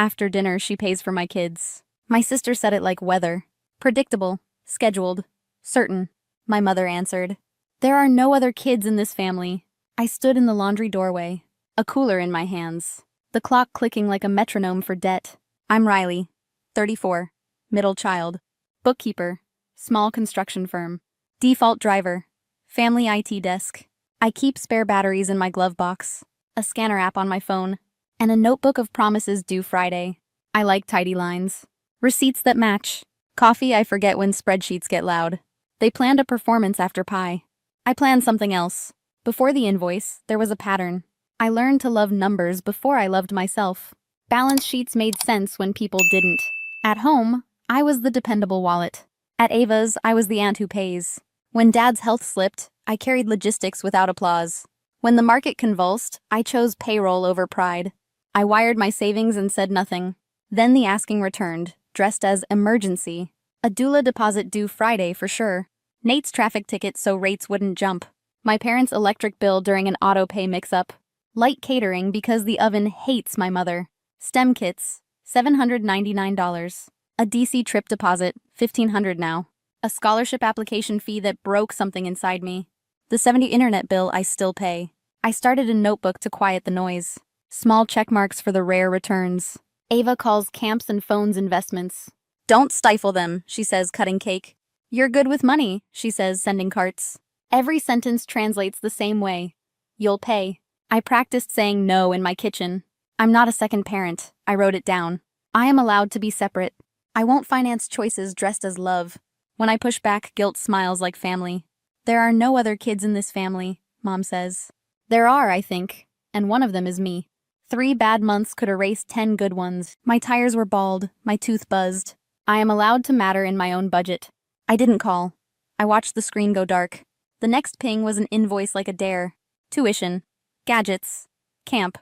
After dinner, she pays for my kids. My sister said it like weather. Predictable, scheduled, certain. My mother answered. There are no other kids in this family. I stood in the laundry doorway, a cooler in my hands, the clock clicking like a metronome for debt. I'm Riley, 34, middle child, bookkeeper, small construction firm, default driver, family IT desk. I keep spare batteries in my glove box, a scanner app on my phone, and a notebook of promises due Friday. I like tidy lines. Receipts that match. Coffee I forget when spreadsheets get loud. They planned a performance after pie. I planned something else. Before the invoice, there was a pattern. I learned to love numbers before I loved myself. Balance sheets made sense when people didn't. At home, I was the dependable wallet. At Ava's, I was the aunt who pays. When Dad's health slipped, I carried logistics without applause. When the market convulsed, I chose payroll over pride. I wired my savings and said nothing. Then the asking returned, dressed as emergency. A doula deposit due Friday for sure. Nate's traffic ticket so rates wouldn't jump. My parents' electric bill during an auto-pay mix-up. Light catering because the oven hates my mother. STEM kits, $799. A DC trip deposit, $1,500 now. A scholarship application fee that broke something inside me. The $70 internet bill I still pay. I started a notebook to quiet the noise. Small check marks for the rare returns. Ava calls camps and phones investments. Don't stifle them, she says, cutting cake. You're good with money, she says, sending carts. Every sentence translates the same way. You'll pay. I practiced saying no in my kitchen. I'm not a second parent. I wrote it down. I am allowed to be separate. I won't finance choices dressed as love. When I push back, guilt smiles like family. There are no other kids in this family, Mom says. There are, I think, and one of them is me. 3 bad months could erase 10 good ones. My tires were bald, my tooth buzzed. I am allowed to matter in my own budget. I didn't call. I watched the screen go dark. The next ping was an invoice like a dare. Tuition. Gadgets. Camp.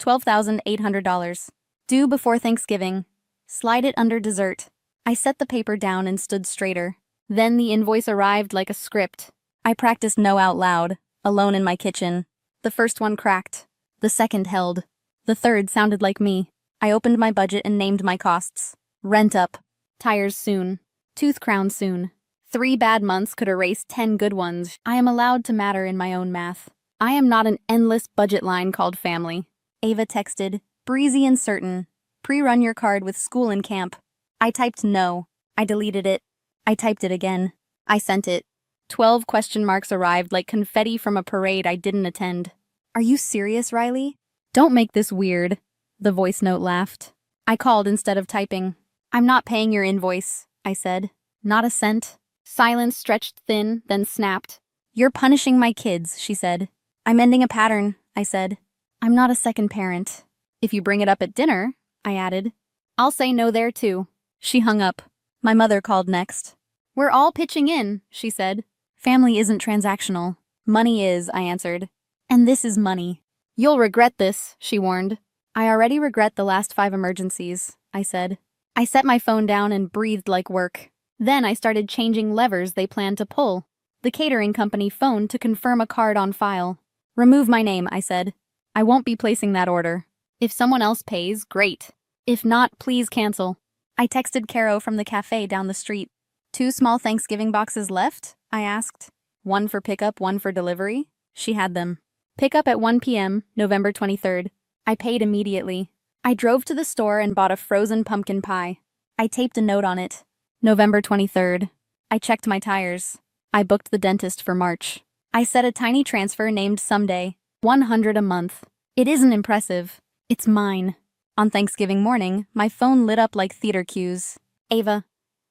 $12,800. Due before Thanksgiving. Slide it under dessert. I set the paper down and stood straighter. Then the invoice arrived like a script. I practiced no out loud, alone in my kitchen. The first one cracked. The second held. The third sounded like me. I opened my budget and named my costs. Rent up. Tires soon. Tooth crown soon. 3 bad months could erase 10 good ones. I am allowed to matter in my own math. I am not an endless budget line called family. Ava texted, breezy and certain. Pre-run your card with school and camp. I typed no. I deleted it. I typed it again. I sent it. 12 question marks arrived like confetti from a parade I didn't attend. Are you serious, Riley? Don't make this weird. The voice note laughed. I called instead of typing. I'm not paying your invoice, I said. Not a cent. Silence stretched thin, then snapped. You're punishing my kids, she said. I'm ending a pattern, I said. I'm not a second parent. If you bring it up at dinner, I added. I'll say no there too. She hung up. My mother called next. We're all pitching in, she said. Family isn't transactional. Money is, I answered. And this is money. You'll regret this, she warned. I already regret the last 5 emergencies, I said. I set my phone down and breathed like work. Then I started changing levers they planned to pull. The catering company phoned to confirm a card on file. Remove my name, I said. I won't be placing that order. If someone else pays, great. If not, please cancel. I texted Caro from the cafe down the street. 2 small Thanksgiving boxes left? I asked. 1 for pickup, 1 for delivery? She had them. Pickup at 1 p.m., November 23rd. I paid immediately. I drove to the store and bought a frozen pumpkin pie. I taped a note on it. November 23rd. I checked my tires. I booked the dentist for March. I set a tiny transfer named Someday. $100 a month. It isn't impressive. It's mine. On Thanksgiving morning, my phone lit up like theater cues. Ava.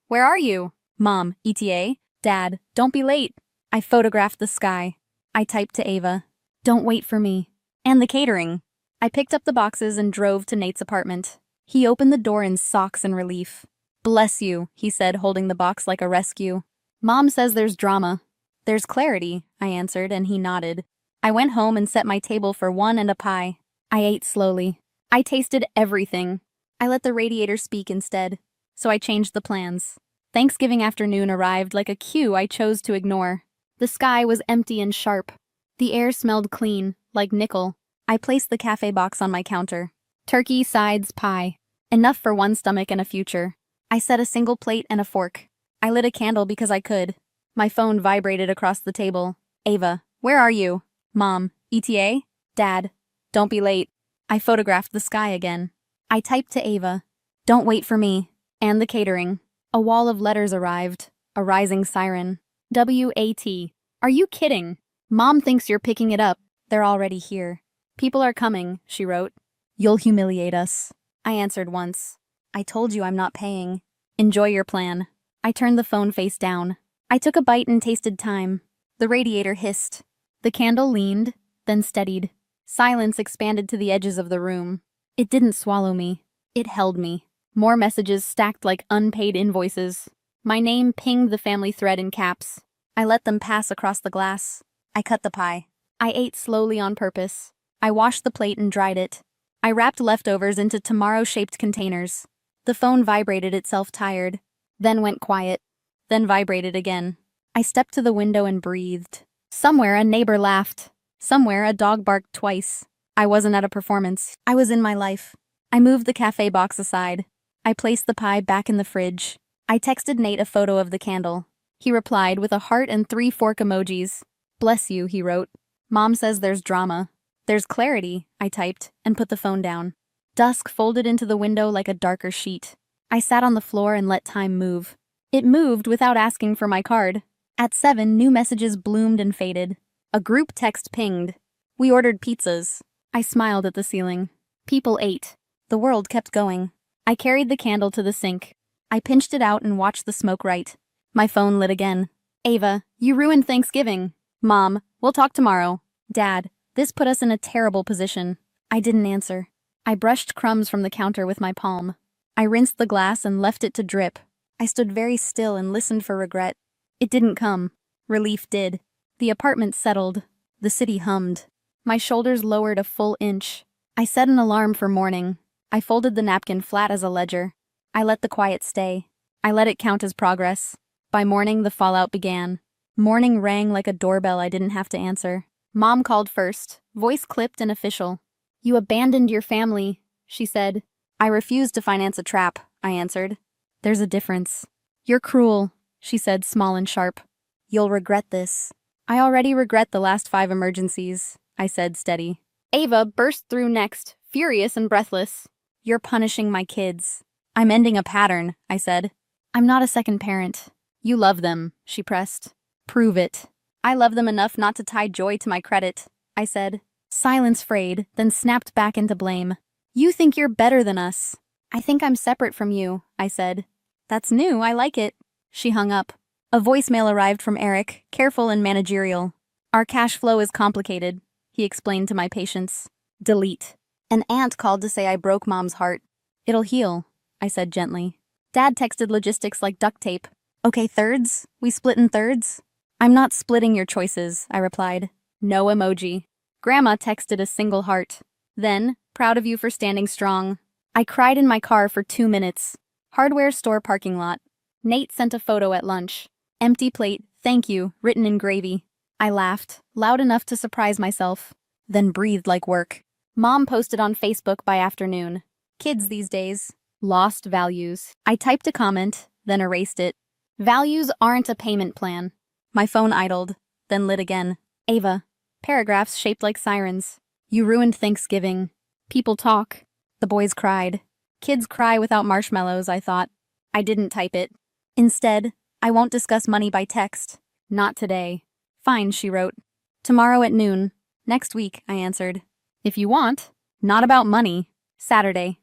Where are you? Mom, ETA. Dad, don't be late. I photographed the sky. I typed to Ava. Don't wait for me. And the catering. I picked up the boxes and drove to Nate's apartment. He opened the door in socks and relief. Bless you, he said, holding the box like a rescue. Mom says there's drama. There's clarity, I answered, and he nodded. I went home and set my table for 1 and a pie. I ate slowly. I tasted everything. I let the radiator speak instead, so I changed the plans. Thanksgiving afternoon arrived like a cue I chose to ignore. The sky was empty and sharp. The air smelled clean, like nickel. I placed the cafe box on my counter. Turkey, sides, pie. Enough for one stomach and a future. I set a single plate and a fork. I lit a candle because I could. My phone vibrated across the table. Ava, where are you? Mom, ETA? Dad, don't be late. I photographed the sky again. I typed to Ava, don't wait for me, and the catering. A wall of letters arrived, a rising siren. W-A-T. Are you kidding? Mom thinks you're picking it up. They're already here. People are coming, she wrote. You'll humiliate us. I answered once. I told you I'm not paying. Enjoy your plan. I turned the phone face down. I took a bite and tasted time. The radiator hissed. The candle leaned, then steadied. Silence expanded to the edges of the room. It didn't swallow me. It held me. More messages stacked like unpaid invoices. My name pinged the family thread in caps. I let them pass across the glass. I cut the pie. I ate slowly on purpose. I washed the plate and dried it. I wrapped leftovers into tomorrow-shaped containers. The phone vibrated itself tired, then went quiet, then vibrated again. I stepped to the window and breathed. Somewhere a neighbor laughed. Somewhere a dog barked twice. I wasn't at a performance. I was in my life. I moved the cafe box aside. I placed the pie back in the fridge. I texted Nate a photo of the candle. He replied with a heart and 3 fork emojis. Bless you, he wrote. Mom says there's drama. There's clarity, I typed, and put the phone down. Dusk folded into the window like a darker sheet. I sat on the floor and let time move. It moved without asking for my card. At 7, new messages bloomed and faded. A group text pinged. We ordered pizzas. I smiled at the ceiling. People ate. The world kept going. I carried the candle to the sink. I pinched it out and watched the smoke right. My phone lit again. Ava, you ruined Thanksgiving. Mom, we'll talk tomorrow. Dad, this put us in a terrible position. I didn't answer. I brushed crumbs from the counter with my palm. I rinsed the glass and left it to drip. I stood very still and listened for regret. It didn't come. Relief did. The apartment settled. The city hummed. My shoulders lowered a full inch. I set an alarm for morning. I folded the napkin flat as a ledger. I let the quiet stay. I let it count as progress. By morning, the fallout began. Morning rang like a doorbell I didn't have to answer. Mom called first, voice clipped and official. You abandoned your family, she said. I refused to finance a trap, I answered. There's a difference. You're cruel, she said, small and sharp. You'll regret this. I already regret the last 5 emergencies, I said, steady. Ava burst through next, furious and breathless. You're punishing my kids. I'm ending a pattern, I said. I'm not a second parent. You love them, she pressed. Prove it. I love them enough not to tie joy to my credit, I said. Silence frayed, then snapped back into blame. You think you're better than us. I think I'm separate from you, I said. That's new, I like it. She hung up. A voicemail arrived from Eric, careful and managerial. Our cash flow is complicated, he explained to my patience. Delete. An aunt called to say I broke Mom's heart. It'll heal, I said gently. Dad texted logistics like duct tape. Okay, thirds? We split in thirds? I'm not splitting your choices, I replied. No emoji. Grandma texted a single heart. Then, proud of you for standing strong. I cried in my car for 2 minutes. Hardware store parking lot. Nate sent a photo at lunch. Empty plate, thank you, written in gravy. I laughed, loud enough to surprise myself, then breathed like work. Mom posted on Facebook by afternoon. Kids these days. Lost values. I typed a comment, then erased it. Values aren't a payment plan. My phone idled, then lit again. Ava. Paragraphs shaped like sirens. You ruined Thanksgiving. People talk. The boys cried. Kids cry without marshmallows, I thought. I didn't type it. Instead, I won't discuss money by text. Not today. Fine, she wrote. Tomorrow at noon. Next week, I answered. If you want. Not about money. Saturday.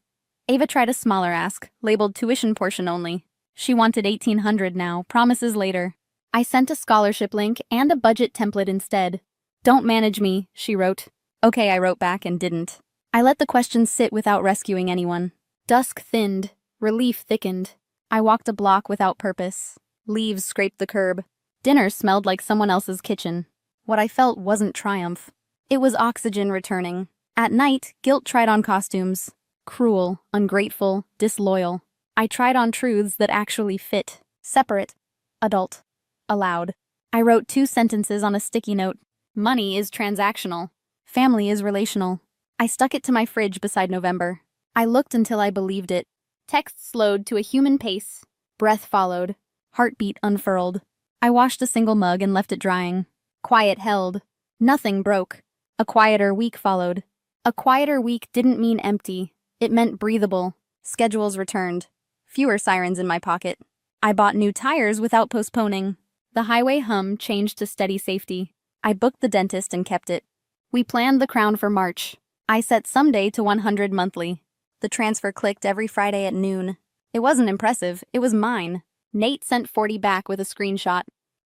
Ava tried a smaller ask, labeled tuition portion only. She wanted $1,800 now, promises later. I sent a scholarship link and a budget template instead. Don't manage me, she wrote. Okay, I wrote back and didn't. I let the question sit without rescuing anyone. Dusk thinned. Relief thickened. I walked a block without purpose. Leaves scraped the curb. Dinner smelled like someone else's kitchen. What I felt wasn't triumph. It was oxygen returning. At night, guilt tried on costumes. Cruel, ungrateful, disloyal. I tried on truths that actually fit. Separate. Adult. Allowed. I wrote 2 sentences on a sticky note. Money is transactional. Family is relational. I stuck it to my fridge beside November. I looked until I believed it. Text slowed to a human pace. Breath followed. Heartbeat unfurled. I washed a single mug and left it drying. Quiet held. Nothing broke. A quieter week followed. A quieter week didn't mean empty. It meant breathable. Schedules returned. Fewer sirens in my pocket. I bought new tires without postponing. The highway hum changed to steady safety. I booked the dentist and kept it. We planned the crown for March. I set someday to 100 monthly. The transfer clicked every Friday at noon. It wasn't impressive, it was mine. Nate sent 40 back with a screenshot.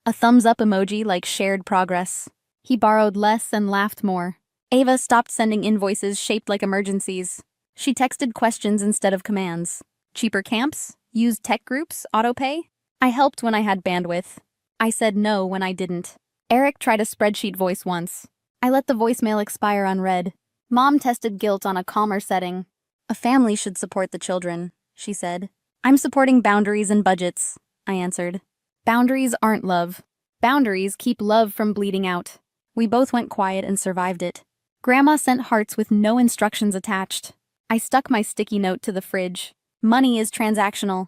A thumbs up emoji like shared progress. He borrowed less and laughed more. Ava stopped sending invoices shaped like emergencies. She texted questions instead of commands. Cheaper camps? Used tech groups? Autopay? I helped when I had bandwidth. I said no when I didn't. Eric tried a spreadsheet voice once. I let the voicemail expire unread. Mom tested guilt on a calmer setting. A family should support the children, she said. I'm supporting boundaries and budgets, I answered. Boundaries aren't love. Boundaries keep love from bleeding out. We both went quiet and survived it. Grandma sent hearts with no instructions attached. I stuck my sticky note to the fridge. Money is transactional.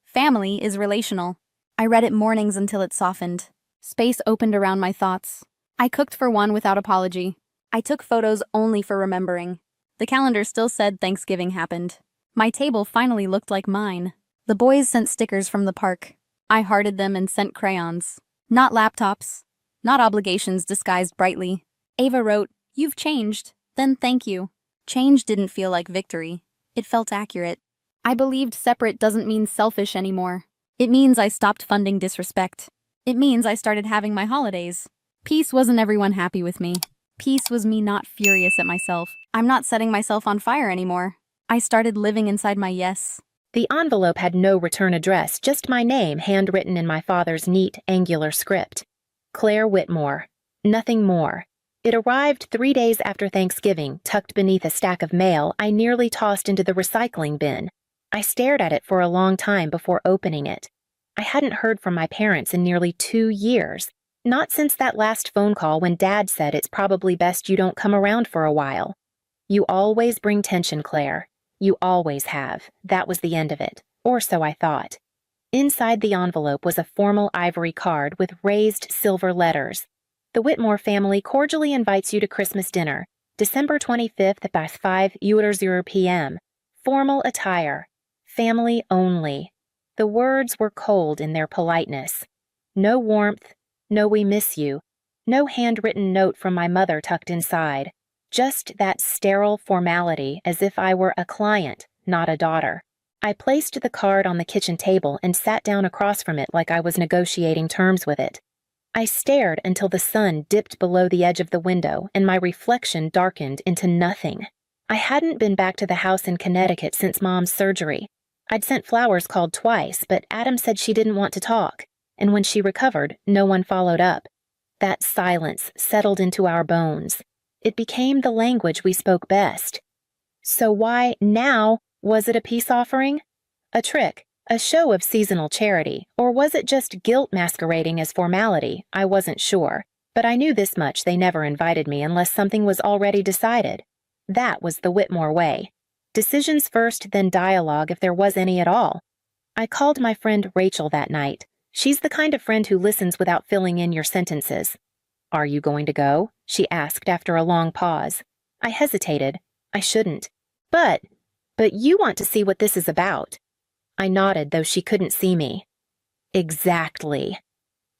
Family is relational. I read it mornings until it softened. Space opened around my thoughts. I cooked for one without apology. I took photos only for remembering. The calendar still said Thanksgiving happened. My table finally looked like mine. The boys sent stickers from the park. I hearted them and sent crayons. Not laptops. Not obligations disguised brightly. Ava wrote, "You've changed. Then thank you." Change didn't feel like victory. It felt accurate. I believed separate doesn't mean selfish anymore. It means I stopped funding disrespect. It means I started having my holidays. Peace wasn't everyone happy with me. Peace was me not furious at myself. I'm not setting myself on fire anymore. I started living inside my yes. The envelope had no return address, just my name handwritten in my father's neat, angular script. Clare Whitmore. Nothing more. It arrived 3 days after Thanksgiving, tucked beneath a stack of mail I nearly tossed into the recycling bin. I stared at it for a long time before opening it. I hadn't heard from my parents in nearly 2 years. Not since that last phone call when Dad said it's probably best you don't come around for a while. You always bring tension, Claire. You always have. That was the end of it. Or so I thought. Inside the envelope was a formal ivory card with raised silver letters. The Whitmore family cordially invites you to Christmas dinner, December 25th at 5:00 p.m. Formal attire. Family only. The words were cold in their politeness. No warmth, no we miss you, no handwritten note from my mother tucked inside. Just that sterile formality as if I were a client, not a daughter. I placed the card on the kitchen table and sat down across from it like I was negotiating terms with it. I stared until the sun dipped below the edge of the window and my reflection darkened into nothing. I hadn't been back to the house in Connecticut since Mom's surgery. I'd sent flowers called twice, but Adam said she didn't want to talk, and when she recovered, no one followed up. That silence settled into our bones. It became the language we spoke best. So why, now, was it a peace offering? A trick, a show of seasonal charity, or was it just guilt masquerading as formality? I wasn't sure, but I knew this much: they never invited me unless something was already decided. That was the Whitmore way. Decisions first, then dialogue if there was any at all. I called my friend Rachel that night. She's the kind of friend who listens without filling in your sentences. "Are you going to go?" she asked after a long pause. I hesitated. I shouldn't. But you want to see what this is about." I nodded, though she couldn't see me. Exactly.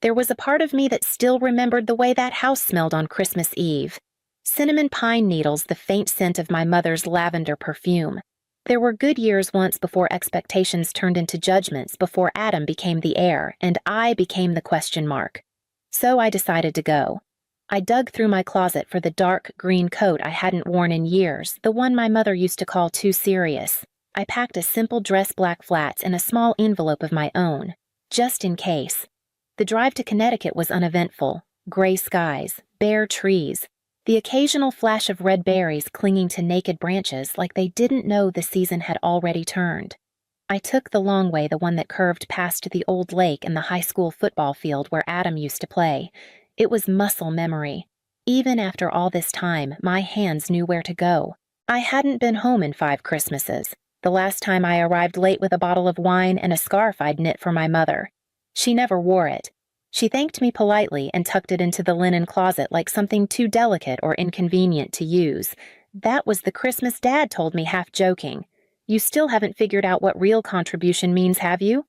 There was a part of me that still remembered the way that house smelled on Christmas Eve. Cinnamon pine needles, the faint scent of my mother's lavender perfume. There were good years once before expectations turned into judgments, before Adam became the heir, and I became the question mark. So I decided to go. I dug through my closet for the dark green coat I hadn't worn in years, the one my mother used to call too serious. I packed a simple dress black flats in a small envelope of my own, just in case. The drive to Connecticut was uneventful. Gray skies, bare trees, the occasional flash of red berries clinging to naked branches like they didn't know the season had already turned. I took the long way, the one that curved past the old lake and the high school football field where Adam used to play. It was muscle memory. Even after all this time, my hands knew where to go. I hadn't been home in 5 Christmases. The last time I arrived late with a bottle of wine and a scarf I'd knit for my mother. She never wore it. She thanked me politely and tucked it into the linen closet like something too delicate or inconvenient to use. That was the Christmas Dad told me, half joking. You still haven't figured out what real contribution means, have you?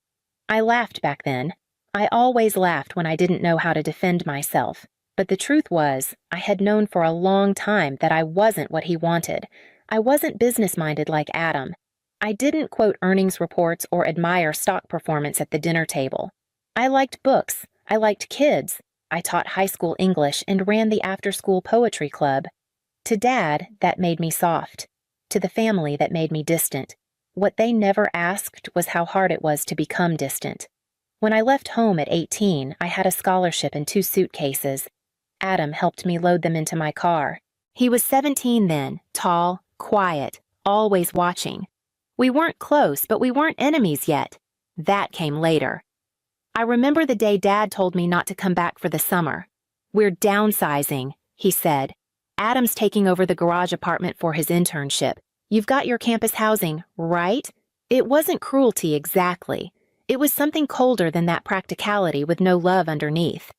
I laughed back then. I always laughed when I didn't know how to defend myself. But the truth was, I had known for a long time that I wasn't what he wanted. I wasn't business-minded like Adam. I didn't quote earnings reports or admire stock performance at the dinner table. I liked books. I liked kids. I taught high school English and ran the after-school poetry club. To Dad, that made me soft. To the family, that made me distant. What they never asked was how hard it was to become distant. When I left home at 18, I had a scholarship and 2 suitcases. Adam helped me load them into my car. He was 17 then, tall, quiet, always watching. We weren't close, but we weren't enemies yet. That came later. I remember the day Dad told me not to come back for the summer. We're downsizing, he said. Adam's taking over the garage apartment for his internship. You've got your campus housing, right? It wasn't cruelty exactly. It was something colder than that practicality with no love underneath.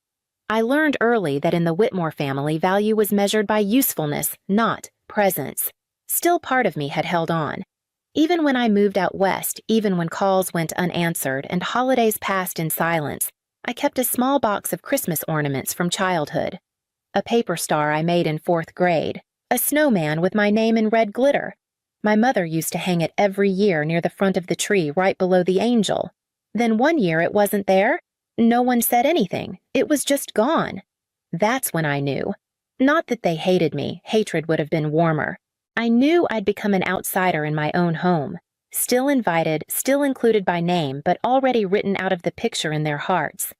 I learned early that in the Whitmore family, value was measured by usefulness, not presence. Still, part of me had held on. Even when I moved out west, even when calls went unanswered and holidays passed in silence, I kept a small box of Christmas ornaments from childhood. A paper star I made in 4th grade, a snowman with my name in red glitter. My mother used to hang it every year near the front of the tree right below the angel. Then one year it wasn't there. No one said anything. It was just gone. That's when I knew. Not that they hated me. Hatred would have been warmer. I knew I'd become an outsider in my own home. Still invited, still included by name, but already written out of the picture in their hearts.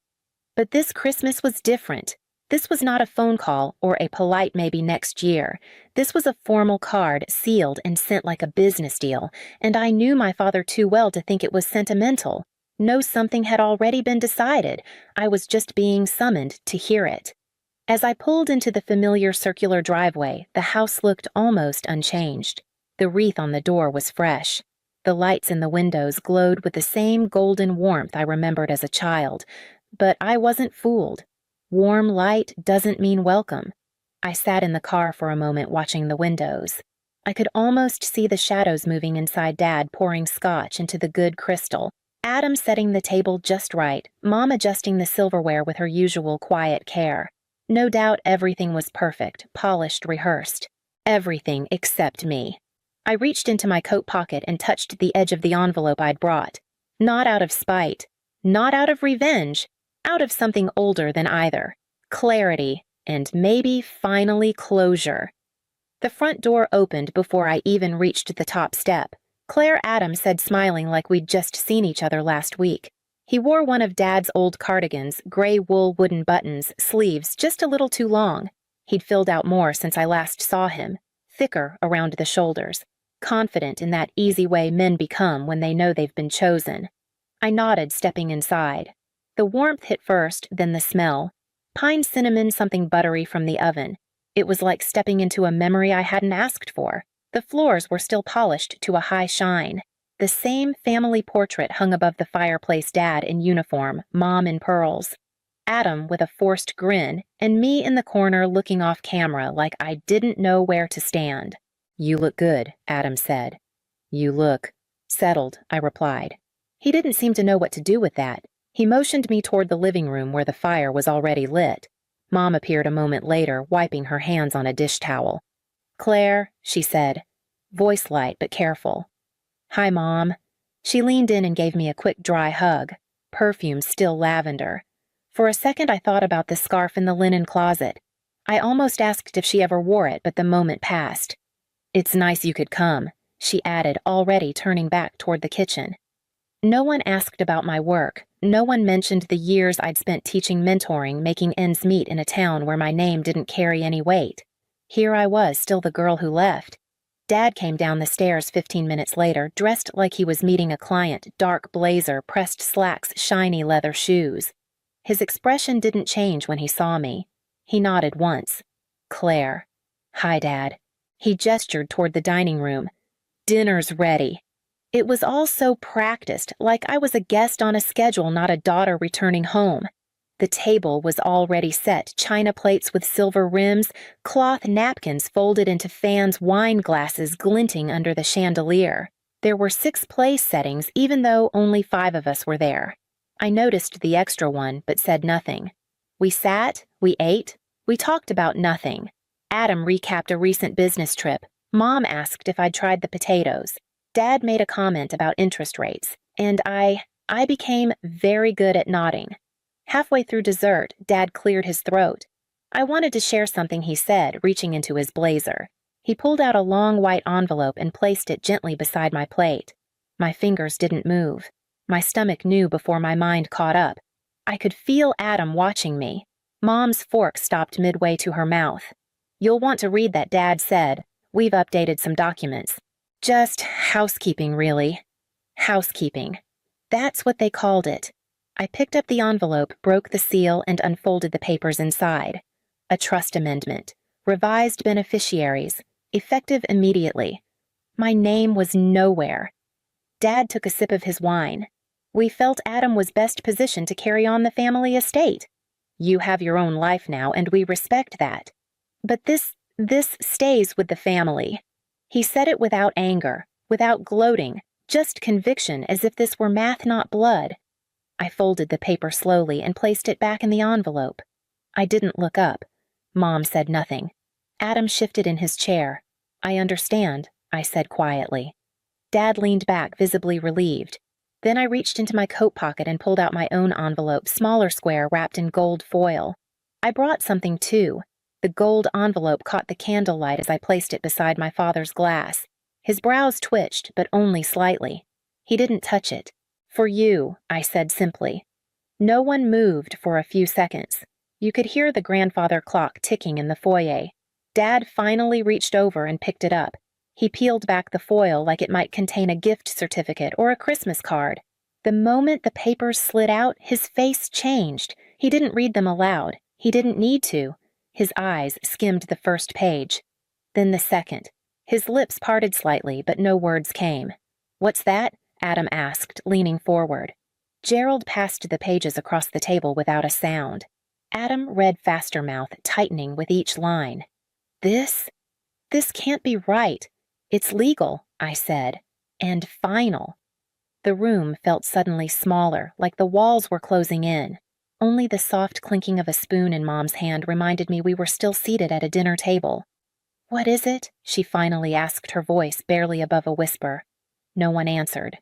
But this Christmas was different. This was not a phone call or a polite maybe next year. This was a formal card, sealed and sent like a business deal, and I knew my father too well to think it was sentimental. No, something had already been decided. I was just being summoned to hear it. As I pulled into the familiar circular driveway, the house looked almost unchanged. The wreath on the door was fresh. The lights in the windows glowed with the same golden warmth I remembered as a child. But I wasn't fooled. Warm light doesn't mean welcome. I sat in the car for a moment watching the windows. I could almost see the shadows moving inside Dad pouring scotch into the good crystal, Adam setting the table just right, Mom adjusting the silverware with her usual quiet care. No doubt everything was perfect, polished, rehearsed. Everything except me. I reached into my coat pocket and touched the edge of the envelope I'd brought. Not out of spite. Not out of revenge. Out of something older than either. Clarity, and maybe finally closure. The front door opened before I even reached the top step. Clare, Adam said, smiling like we'd just seen each other last week. He wore one of Dad's old cardigans, gray wool wooden buttons, sleeves just a little too long. He'd filled out more since I last saw him, thicker around the shoulders, confident in that easy way men become when they know they've been chosen. I nodded, stepping inside. The warmth hit first, then the smell. Pine cinnamon, something buttery from the oven. It was like stepping into a memory I hadn't asked for. The floors were still polished to a high shine. The same family portrait hung above the fireplace, Dad in uniform, Mom in pearls. Adam with a forced grin, and me in the corner looking off camera like I didn't know where to stand. "You look good," Adam said. "You look settled," I replied. He didn't seem to know what to do with that. He motioned me toward the living room where the fire was already lit. Mom appeared a moment later, wiping her hands on a dish towel. "Claire," she said, voice light but careful. "Hi, Mom." She leaned in and gave me a quick dry hug, perfume still lavender. For a second I thought about the scarf in the linen closet. I almost asked if she ever wore it, but the moment passed. "It's nice you could come," she added, already turning back toward the kitchen. No one asked about my work. No one mentioned the years I'd spent teaching mentoring, making ends meet in a town where my name didn't carry any weight. Here I was, still the girl who left. Dad came down the stairs 15 minutes later, dressed like he was meeting a client, dark blazer, pressed slacks, shiny leather shoes. His expression didn't change when he saw me. He nodded once. "Claire." "Hi, Dad." He gestured toward the dining room. "Dinner's ready." It was all so practiced, like I was a guest on a schedule, not a daughter returning home. The table was already set, china plates with silver rims, cloth napkins folded into fans, wine glasses glinting under the chandelier. There were 6 place settings, even though only 5 of us were there. I noticed the extra one, but said nothing. We sat, we ate, we talked about nothing. Adam recapped a recent business trip. Mom asked if I'd tried the potatoes. Dad made a comment about interest rates, and I became very good at nodding. Halfway through dessert, Dad cleared his throat. I wanted to share something he said, reaching into his blazer. He pulled out a long white envelope and placed it gently beside my plate. My fingers didn't move. My stomach knew before my mind caught up. I could feel Adam watching me. Mom's fork stopped midway to her mouth. "You'll want to read that," Dad said. "We've updated some documents. Just housekeeping, really." Housekeeping. That's what they called it. I picked up the envelope, broke the seal, and unfolded the papers inside. A trust amendment. Revised beneficiaries. Effective immediately. My name was nowhere. Dad took a sip of his wine. We felt Adam was best positioned to carry on the family estate. "You have your own life now, and we respect that. But this stays with the family." He said it without anger, without gloating, just conviction, as if this were math, not blood. I folded the paper slowly and placed it back in the envelope. I didn't look up. Mom said nothing. Adam shifted in his chair. "I understand," I said quietly. Dad leaned back, visibly relieved. Then I reached into my coat pocket and pulled out my own envelope, smaller square wrapped in gold foil. I brought something too. The gold envelope caught the candlelight as I placed it beside my father's glass. His brows twitched, but only slightly. He didn't touch it. "For you," I said simply. No one moved for a few seconds. You could hear the grandfather clock ticking in the foyer. Dad finally reached over and picked it up. He peeled back the foil like it might contain a gift certificate or a Christmas card. The moment the papers slid out, his face changed. He didn't read them aloud. He didn't need to. His eyes skimmed the first page. Then the second. His lips parted slightly, but no words came. "What's that?" Adam asked, leaning forward. Gerald passed the pages across the table without a sound. Adam read faster, mouth tightening with each line. This can't be right. "It's legal," I said, "and final." The room felt suddenly smaller, like the walls were closing in. Only the soft clinking of a spoon in Mom's hand reminded me we were still seated at a dinner table. "What is it?" she finally asked, her voice barely above a whisper. No one answered.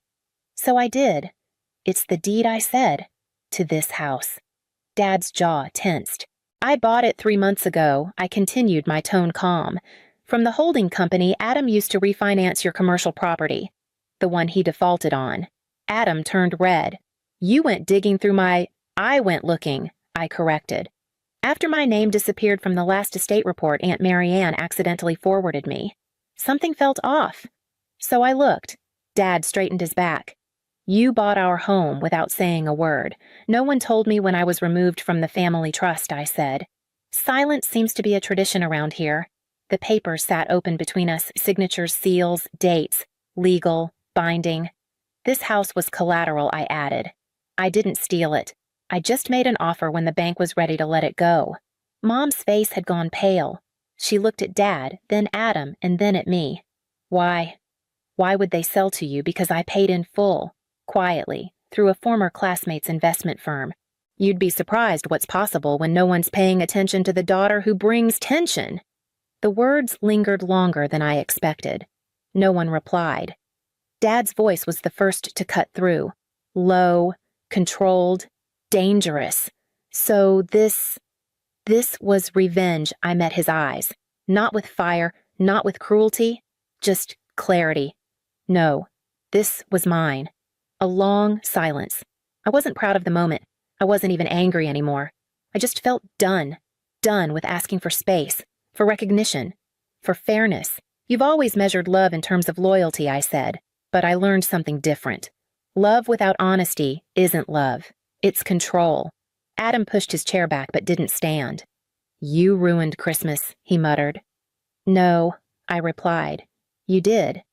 So I did. "It's the deed I said. To this house." Dad's jaw tensed. "I bought it 3 months ago," I continued, my tone calm. "From the holding company Adam used to refinance your commercial property. The one he defaulted on." Adam turned red. "You went digging through my—" "I went looking," I corrected. "After my name disappeared from the last estate report Aunt Marianne accidentally forwarded me. Something felt off. So I looked." Dad straightened his back. "You bought our home without saying a word. No one told me when I was removed from the family trust," I said. "Silence seems to be a tradition around here." The papers sat open between us, signatures, seals, dates, legal, binding. "This house was collateral," I added. "I didn't steal it. I just made an offer when the bank was ready to let it go." Mom's face had gone pale. She looked at Dad, then Adam, and then at me. Why would they sell to you? Because I paid in full, quietly, through a former classmate's investment firm. You'd be surprised what's possible when no one's paying attention to the daughter who brings tension. The words lingered longer than I expected. No one replied. Dad's voice was the first to cut through. Low, controlled, dangerous. "So this was revenge." I met his eyes. Not with fire, not with cruelty, just clarity. "No, this was mine." A long silence. I wasn't proud of the moment. I wasn't even angry anymore. I just felt done with asking for space, for recognition, for fairness. "You've always measured love in terms of loyalty," I said, but I learned something different. Love without honesty isn't love. It's control. Adam pushed his chair back but didn't stand. "You ruined Christmas," he muttered. "No," I replied. "You did."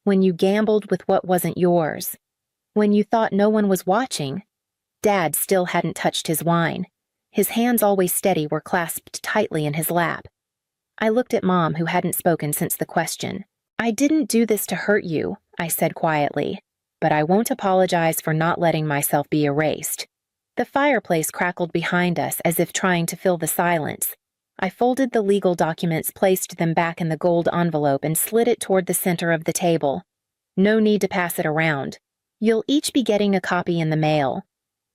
When you gambled with what wasn't yours. When you thought no one was watching. Dad still hadn't touched his wine. His hands, always steady, were clasped tightly in his lap. I looked at Mom, who hadn't spoken since the question. "I didn't do this to hurt you," I said quietly, "but I won't apologize for not letting myself be erased." The fireplace crackled behind us as if trying to fill the silence. I folded the legal documents, placed them back in the gold envelope, and slid it toward the center of the table. "No need to pass it around. You'll each be getting a copy in the mail."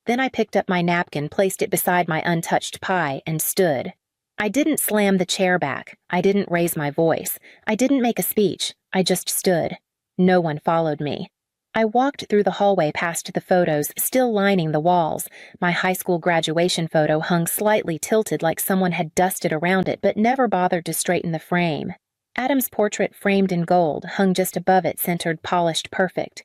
Then I picked up my napkin, placed it beside my untouched pie, and stood. I didn't slam the chair back. I didn't raise my voice. I didn't make a speech. I just stood. No one followed me. I walked through the hallway past the photos still lining the walls. My high school graduation photo hung slightly tilted, like someone had dusted around it but never bothered to straighten the frame. Adam's portrait, framed in gold, hung just above it, centered, polished, perfect.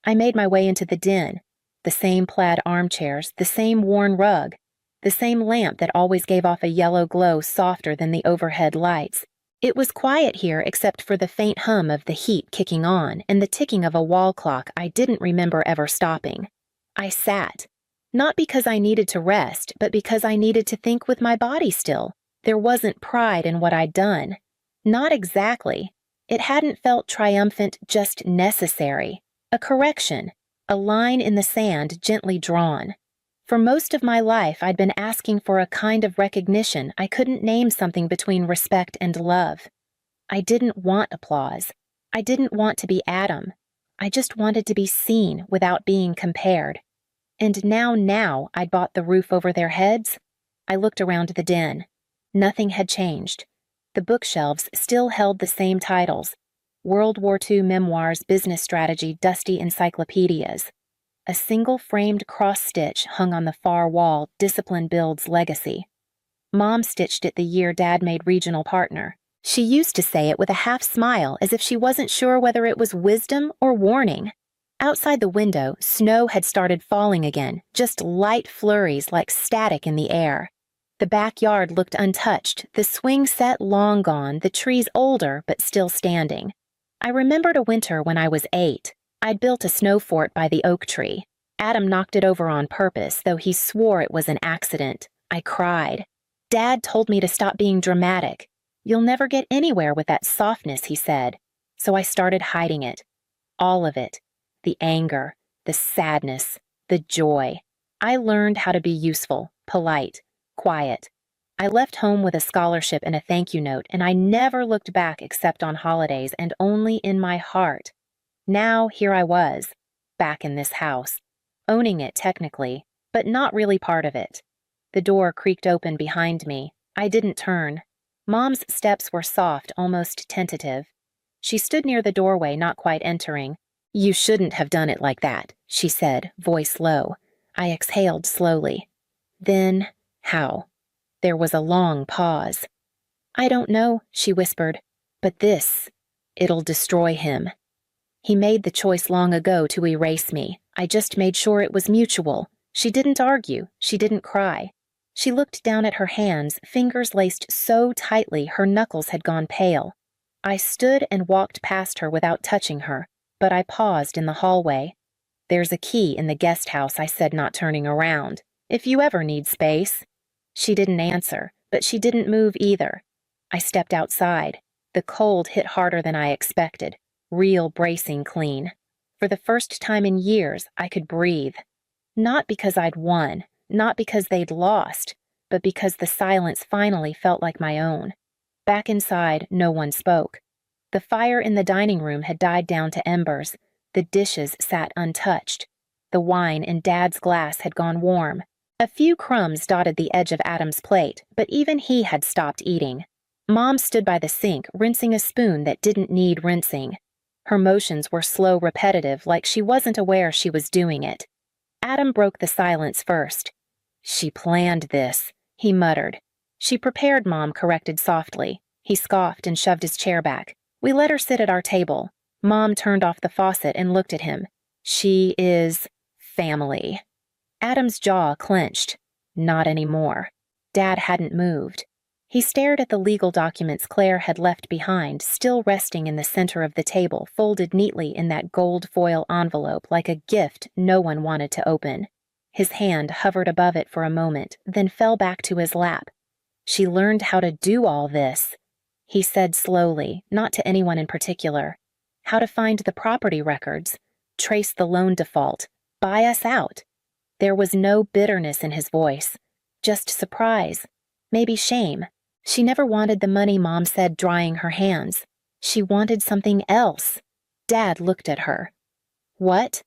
I made my way into the den. The same plaid armchairs, the same worn rug, the same lamp that always gave off a yellow glow softer than the overhead lights. It was quiet here except for the faint hum of the heat kicking on and the ticking of a wall clock I didn't remember ever stopping. I sat. Not because I needed to rest, but because I needed to think with my body still. There wasn't pride in what I'd done. Not exactly. It hadn't felt triumphant, just necessary. A correction. A line in the sand gently drawn. For most of my life, I'd been asking for a kind of recognition I couldn't name, something between respect and love. I didn't want applause. I didn't want to be Adam. I just wanted to be seen without being compared. And now I'd bought the roof over their heads. I looked around the den. Nothing had changed. The bookshelves still held the same titles: World War II memoirs, business strategy, dusty encyclopedias. A single framed cross-stitch hung on the far wall: Discipline Builds Legacy. Mom stitched it the year Dad made regional partner. She used to say it with a half smile, as if she wasn't sure whether it was wisdom or warning. Outside the window, snow had started falling again, just light flurries like static in the air. The backyard looked untouched, the swing set long gone, the trees older but still standing. I remembered a winter when I was 8. I'd built a snow fort by the oak tree. Adam knocked it over on purpose, though he swore it was an accident. I cried. Dad told me to stop being dramatic. "You'll never get anywhere with that softness," he said. So I started hiding it. All of it. The anger, the sadness, the joy. I learned how to be useful, polite, quiet. I left home with a scholarship and a thank you note, and I never looked back except on holidays, and only in my heart. Now here I was, back in this house, owning it technically, but not really part of it. The door creaked open behind me. I didn't turn. Mom's steps were soft, almost tentative. She stood near the doorway, not quite entering. "You shouldn't have done it like that," she said, voice low. I exhaled slowly. "Then how?" There was a long pause. "I don't know," she whispered, "but it'll destroy him. He made the choice long ago to erase me. I just made sure it was mutual." She didn't argue. She didn't cry. She looked down at her hands, fingers laced so tightly her knuckles had gone pale. I stood and walked past her without touching her, but I paused in the hallway. "There's a key in the guest house," I said, not turning around. "If you ever need space." She didn't answer, but she didn't move either. I stepped outside. The cold hit harder than I expected. Real bracing clean. For the first time in years, I could breathe. Not because I'd won, not because they'd lost, but because the silence finally felt like my own. Back inside, no one spoke. The fire in the dining room had died down to embers. The dishes sat untouched. The wine in Dad's glass had gone warm. A few crumbs dotted the edge of Adam's plate, but even he had stopped eating. Mom stood by the sink, rinsing a spoon that didn't need rinsing. Her motions were slow, repetitive, like she wasn't aware she was doing it. Adam broke the silence first. "She planned this," he muttered. "She prepared," Mom corrected softly. He scoffed and shoved his chair back. We let her sit at our table. Mom turned off the faucet and looked at him. "She is family." Adam's jaw clenched. Not anymore. Dad hadn't moved. He stared at the legal documents Clare had left behind, still resting in the center of the table, folded neatly in that gold foil envelope like a gift no one wanted to open. His hand hovered above it for a moment, then fell back to his lap. "She learned how to do all this," he said slowly, not to anyone in particular. "How to find the property records, trace the loan default, buy us out." There was no bitterness in his voice, just surprise, maybe shame. She never wanted the money, Mom said, drying her hands. She wanted something else. Dad looked at her. "What?"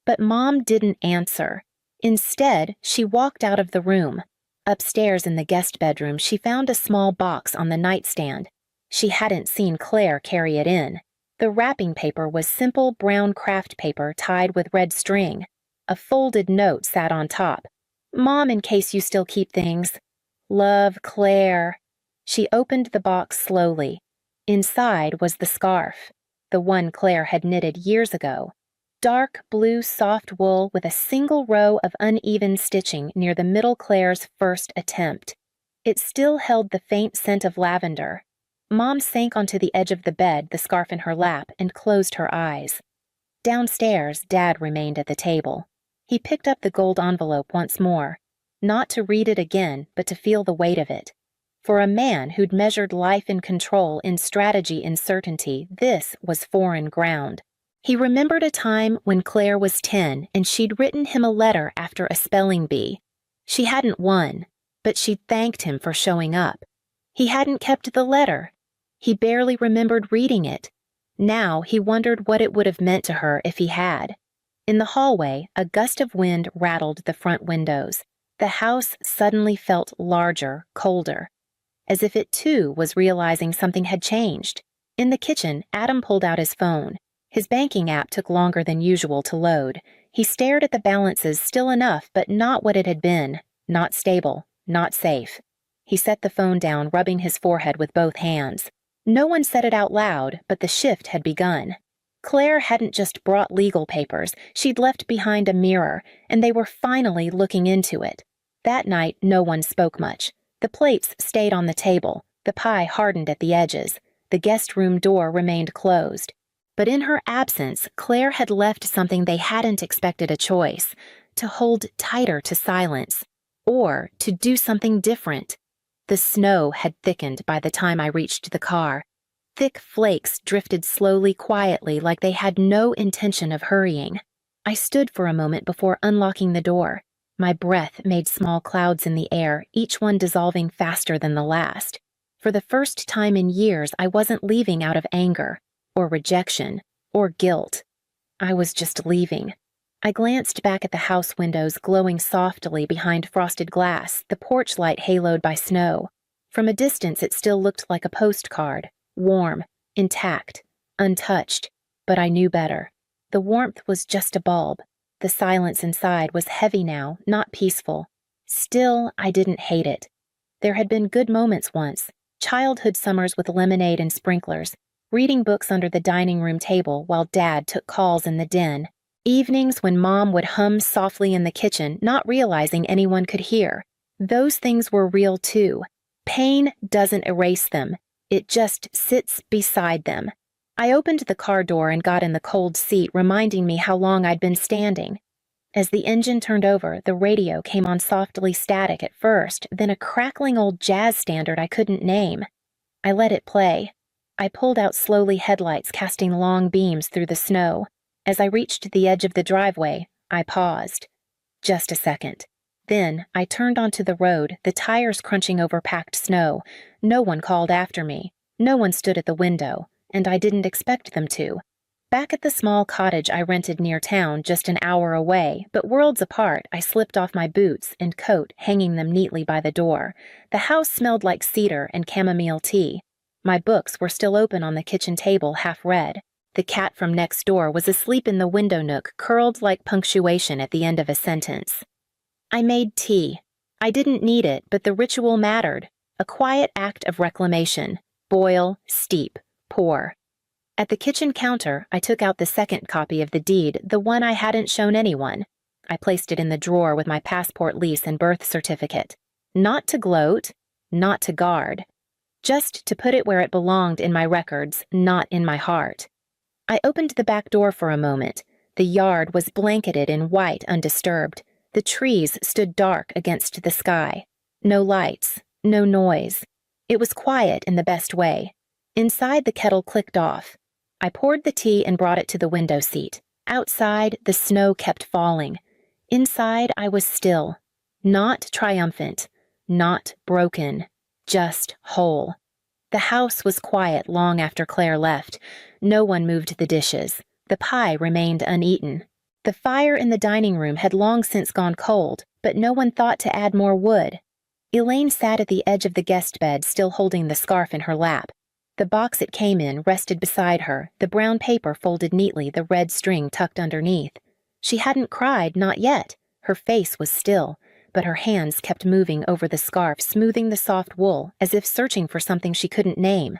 But Mom didn't answer. Instead, she walked out of the room. Upstairs in the guest bedroom, she found a small box on the nightstand. She hadn't seen Clare carry it in. The wrapping paper was simple brown craft paper tied with red string. A folded note sat on top. "Mom, in case you still keep things. Love, Clare." She opened the box slowly. Inside was the scarf, the one Clare had knitted years ago. Dark blue soft wool with a single row of uneven stitching near the middle Clare's first attempt. It still held the faint scent of lavender. Mom sank onto the edge of the bed, the scarf in her lap, and closed her eyes. Downstairs, Dad remained at the table. He picked up the gold envelope once more, not to read it again, but to feel the weight of it. For a man who'd measured life in control, in strategy, in certainty, this was foreign ground. He remembered a time when Clare was 10 and she'd written him a letter after a spelling bee. She hadn't won, but she'd thanked him for showing up. He hadn't kept the letter. He barely remembered reading it. Now he wondered what it would have meant to her if he had. In the hallway, a gust of wind rattled the front windows. The house suddenly felt larger, colder, as if it too was realizing something had changed. In the kitchen, Adam pulled out his phone. His banking app took longer than usual to load. He stared at the balances, still enough, but not what it had been. Not stable, not safe. He set the phone down, rubbing his forehead with both hands. No one said it out loud, but the shift had begun. Clare hadn't just brought legal papers, she'd left behind a mirror, and they were finally looking into it. That night, no one spoke much. The plates stayed on the table, the pie hardened at the edges, the guest room door remained closed. But in her absence, Clare had left something they hadn't expected a choice, to hold tighter to silence, or to do something different. The snow had thickened by the time I reached the car. Thick flakes drifted slowly, quietly, like they had no intention of hurrying. I stood for a moment before unlocking the door. My breath made small clouds in the air, each one dissolving faster than the last. For the first time in years, I wasn't leaving out of anger, or rejection, or guilt. I was just leaving. I glanced back at the house windows glowing softly behind frosted glass, the porch light haloed by snow. From a distance, it still looked like a postcard, warm, intact, untouched, but I knew better. The warmth was just a bulb. The silence inside was heavy now, not peaceful. Still, I didn't hate it. There had been good moments once, childhood summers with lemonade and sprinklers, reading books under the dining room table while Dad took calls in the den, evenings when Mom would hum softly in the kitchen, not realizing anyone could hear. Those things were real too. Pain doesn't erase them. It just sits beside them. I opened the car door and got in the cold seat, reminding me how long I'd been standing. As the engine turned over, the radio came on softly static at first, then a crackling old jazz standard I couldn't name. I let it play. I pulled out slowly, headlights casting long beams through the snow. As I reached the edge of the driveway, I paused. Just a second. Then I turned onto the road, the tires crunching over packed snow. No one called after me. No one stood at the window, and I didn't expect them to. Back at the small cottage I rented near town, just an hour away, but worlds apart, I slipped off my boots and coat, hanging them neatly by the door. The house smelled like cedar and chamomile tea. My books were still open on the kitchen table, half read. The cat from next door was asleep in the window nook, curled like punctuation at the end of a sentence. I made tea. I didn't need it, but the ritual mattered. A quiet act of reclamation. Boil, steep, pour. At the kitchen counter, I took out the second copy of the deed, the one I hadn't shown anyone. I placed it in the drawer with my passport lease and birth certificate. Not to gloat, not to guard, just to put it where it belonged in my records, not in my heart. I opened the back door for a moment. The yard was blanketed in white, undisturbed. The trees stood dark against the sky. No lights, no noise. It was quiet in the best way. Inside, the kettle clicked off. I poured the tea and brought it to the window seat. Outside, the snow kept falling. Inside, I was still. Not triumphant, not broken, just whole. The house was quiet long after Clare left. No one moved the dishes. The pie remained uneaten. The fire in the dining room had long since gone cold, but no one thought to add more wood. Elaine sat at the edge of the guest bed, still holding the scarf in her lap. The box it came in rested beside her, the brown paper folded neatly, the red string tucked underneath. She hadn't cried, not yet. Her face was still, but her hands kept moving over the scarf, smoothing the soft wool, as if searching for something she couldn't name.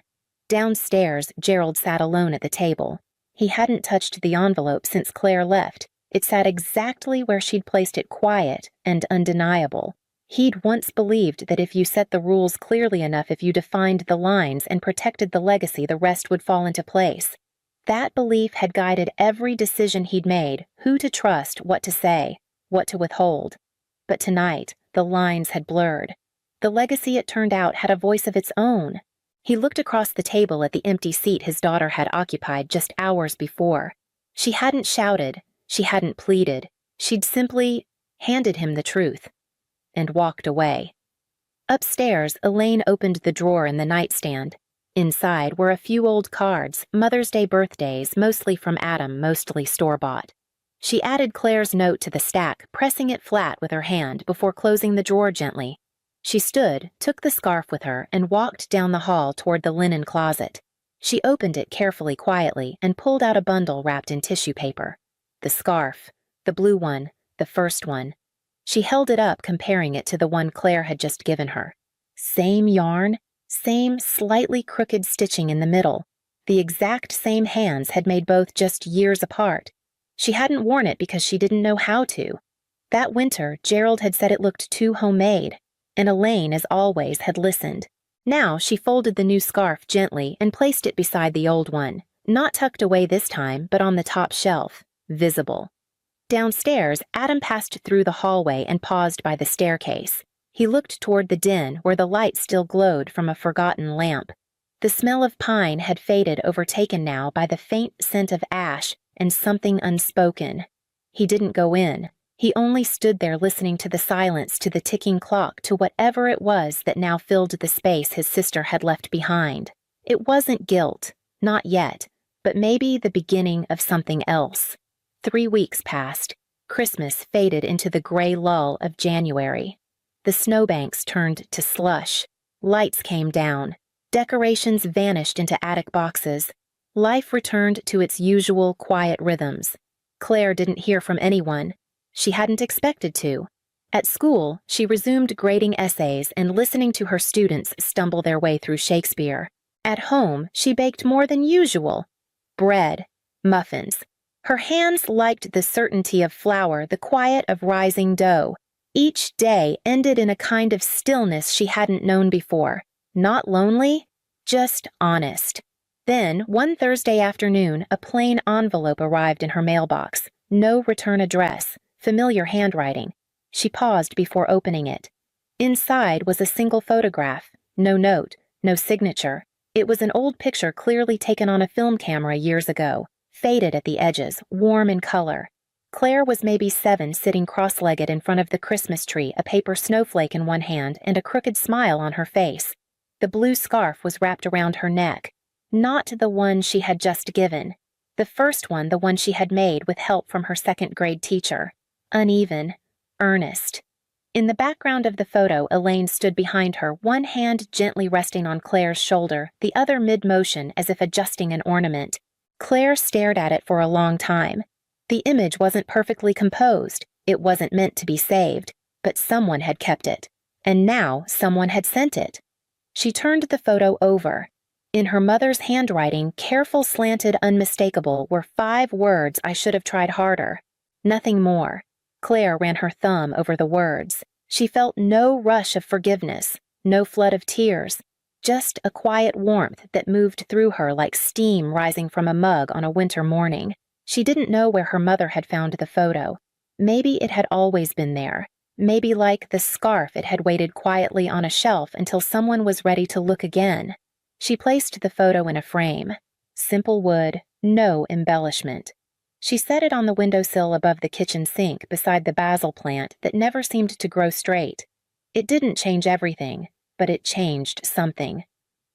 Downstairs, Gerald sat alone at the table. He hadn't touched the envelope since Clare left. It sat exactly where she'd placed it, quiet and undeniable. He'd once believed that if you set the rules clearly enough, if you defined the lines and protected the legacy, the rest would fall into place. That belief had guided every decision he'd made, who to trust, what to say, what to withhold. But tonight, the lines had blurred. The legacy, it turned out, had a voice of its own. He looked across the table at the empty seat his daughter had occupied just hours before. She hadn't shouted, she hadn't pleaded, she'd simply handed him the truth and walked away. Upstairs, Elaine opened the drawer in the nightstand. Inside were a few old cards, Mother's Day birthdays, mostly from Adam, mostly store-bought. She added Clare's note to the stack, pressing it flat with her hand before closing the drawer gently. She stood, took the scarf with her, and walked down the hall toward the linen closet. She opened it carefully, quietly, and pulled out a bundle wrapped in tissue paper. The scarf, the blue one, the first one. She held it up, comparing it to the one Clare had just given her. Same yarn, same slightly crooked stitching in the middle. The exact same hands had made both just years apart. She hadn't worn it because she didn't know how to. That winter, Gerald had said it looked too homemade, and Elaine, as always, had listened. Now she folded the new scarf gently and placed it beside the old one, not tucked away this time, but on the top shelf, visible. Downstairs, Adam passed through the hallway and paused by the staircase. He looked toward the den, where the light still glowed from a forgotten lamp. The smell of pine had faded, overtaken now by the faint scent of ash and something unspoken. He didn't go in. He only stood there, listening to the silence, to the ticking clock, to whatever it was that now filled the space his sister had left behind. It wasn't guilt, not yet, but maybe the beginning of something else. 3 weeks passed. Christmas faded into the gray lull of January. The snowbanks turned to slush. Lights came down. Decorations vanished into attic boxes. Life returned to its usual quiet rhythms. Clare didn't hear from anyone. She hadn't expected to. At school, she resumed grading essays and listening to her students stumble their way through Shakespeare. At home, she baked more than usual. Bread, muffins. Her hands liked the certainty of flour, the quiet of rising dough. Each day ended in a kind of stillness she hadn't known before. Not lonely, just honest. Then, one Thursday afternoon, a plain envelope arrived in her mailbox. No return address, familiar handwriting. She paused before opening it. Inside was a single photograph. No note, no signature. It was an old picture clearly taken on a film camera years ago. Faded at the edges, warm in color. Clare was maybe 7, sitting cross-legged in front of the Christmas tree, a paper snowflake in one hand and a crooked smile on her face. The blue scarf was wrapped around her neck. Not the one she had just given. The first one, the one she had made with help from her second-grade teacher. Uneven, earnest. In the background of the photo, Elaine stood behind her, one hand gently resting on Clare's shoulder, the other mid-motion as if adjusting an ornament. Clare stared at it for a long time. The image wasn't perfectly composed. It wasn't meant to be saved, but someone had kept it. And now someone had sent it. She turned the photo over. In her mother's handwriting, careful, slanted, unmistakable, were 5 words I should have tried harder. Nothing more. Clare ran her thumb over the words. She felt no rush of forgiveness, no flood of tears. just a quiet warmth that moved through her like steam rising from a mug on a winter morning. She didn't know where her mother had found the photo. Maybe it had always been there. Maybe like the scarf, it had waited quietly on a shelf until someone was ready to look again. She placed the photo in a frame. Simple wood, no embellishment. She set it on the windowsill above the kitchen sink beside the basil plant that never seemed to grow straight. It didn't change everything, but it changed something.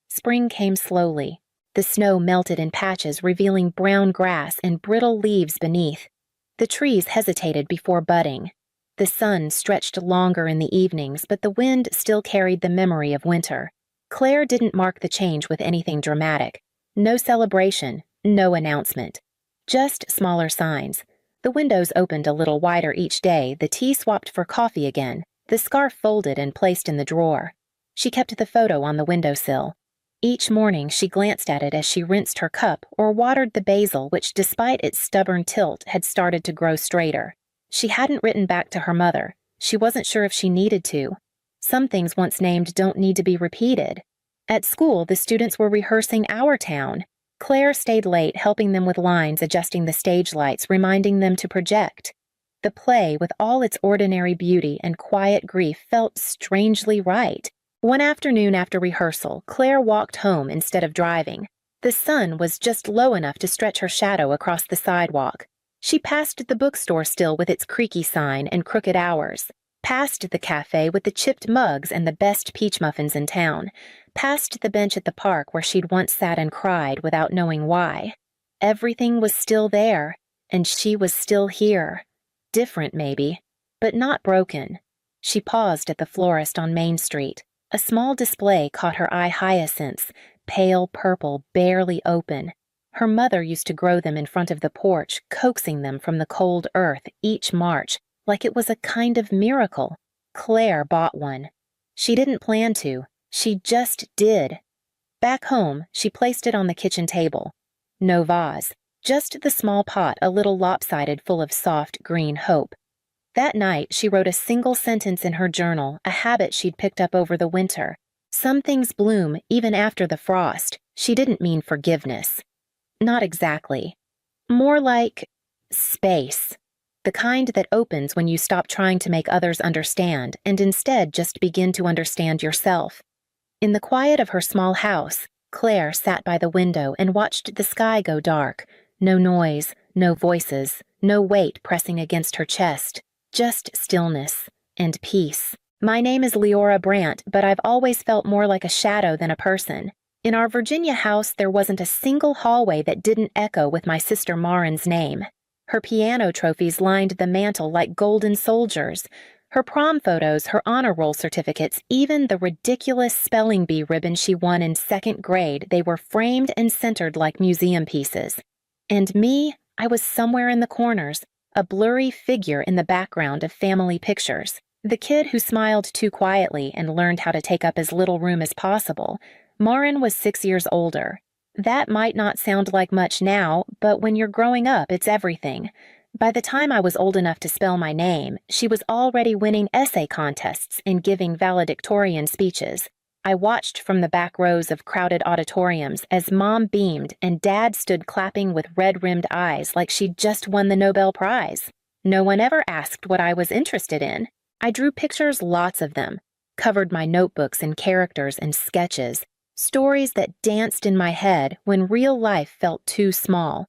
Spring came slowly. The snow melted in patches, revealing brown grass and brittle leaves beneath. The trees hesitated before budding. The sun stretched longer in the evenings, but the wind still carried the memory of winter. Clare didn't mark the change with anything dramatic. No celebration, no announcement. Just smaller signs. The windows opened a little wider each day, the tea swapped for coffee again, the scarf folded and placed in the drawer. She kept the photo on the windowsill. Each morning she glanced at it as she rinsed her cup or watered the basil, which despite its stubborn tilt had started to grow straighter. She hadn't written back to her mother. She wasn't sure if she needed to. Some things once named don't need to be repeated. At school, the students were rehearsing Our Town. Clare stayed late, helping them with lines, adjusting the stage lights, reminding them to project. The play, with all its ordinary beauty and quiet grief, felt strangely right. One afternoon after rehearsal, Clare walked home instead of driving. The sun was just low enough to stretch her shadow across the sidewalk. She passed the bookstore still with its creaky sign and crooked hours, past the cafe with the chipped mugs and the best peach muffins in town, past the bench at the park where she'd once sat and cried without knowing why. Everything was still there, and she was still here. Different, maybe, but not broken. She paused at the florist on Main Street. A small display caught her eye: hyacinths, pale purple, barely open. Her mother used to grow them in front of the porch, coaxing them from the cold earth each March, like it was a kind of miracle. Clare bought one. She didn't plan to. She just did. Back home, she placed it on the kitchen table. No vase, just the small pot, a little lopsided, full of soft green hope. That night, she wrote a single sentence in her journal, a habit she'd picked up over the winter. Some things bloom even after the frost. She didn't mean forgiveness. Not exactly. More like space. The kind that opens when you stop trying to make others understand and instead just begin to understand yourself. In the quiet of her small house, Clare sat by the window and watched the sky go dark. No noise, no voices, no weight pressing against her chest. Just stillness and peace. My name is Leora Brandt, but I've always felt more like a shadow than a person. In our Virginia house, there wasn't a single hallway that didn't echo with my sister Marin's name. Her piano trophies lined the mantel like golden soldiers. Her prom photos, her honor roll certificates, even the ridiculous spelling bee ribbon she won in 2nd grade, they were framed and centered like museum pieces. And me, I was somewhere in the corners, a blurry figure in the background of family pictures. The kid who smiled too quietly and learned how to take up as little room as possible. Marin was 6 years older. That might not sound like much now, but when you're growing up, it's everything. By the time I was old enough to spell my name, she was already winning essay contests and giving valedictorian speeches. I watched from the back rows of crowded auditoriums as Mom beamed and Dad stood clapping with red-rimmed eyes like she'd just won the Nobel Prize. No one ever asked what I was interested in. I drew pictures, lots of them, covered my notebooks in characters and sketches, stories that danced in my head when real life felt too small.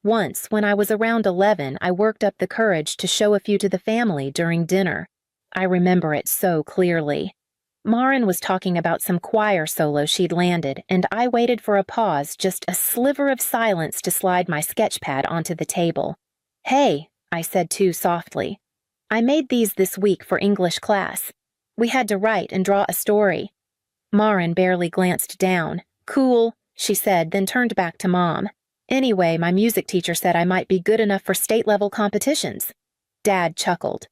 Once, when I was around 11, I worked up the courage to show a few to the family during dinner. I remember it so clearly. Marin was talking about some choir solo she'd landed, and I waited for a pause, just a sliver of silence to slide my sketch pad onto the table. "Hey," I said too softly. "I made these this week for English class. We had to write and draw a story." Marin barely glanced down. "Cool," she said, then turned back to Mom. "Anyway, my music teacher said I might be good enough for state-level competitions." Dad chuckled.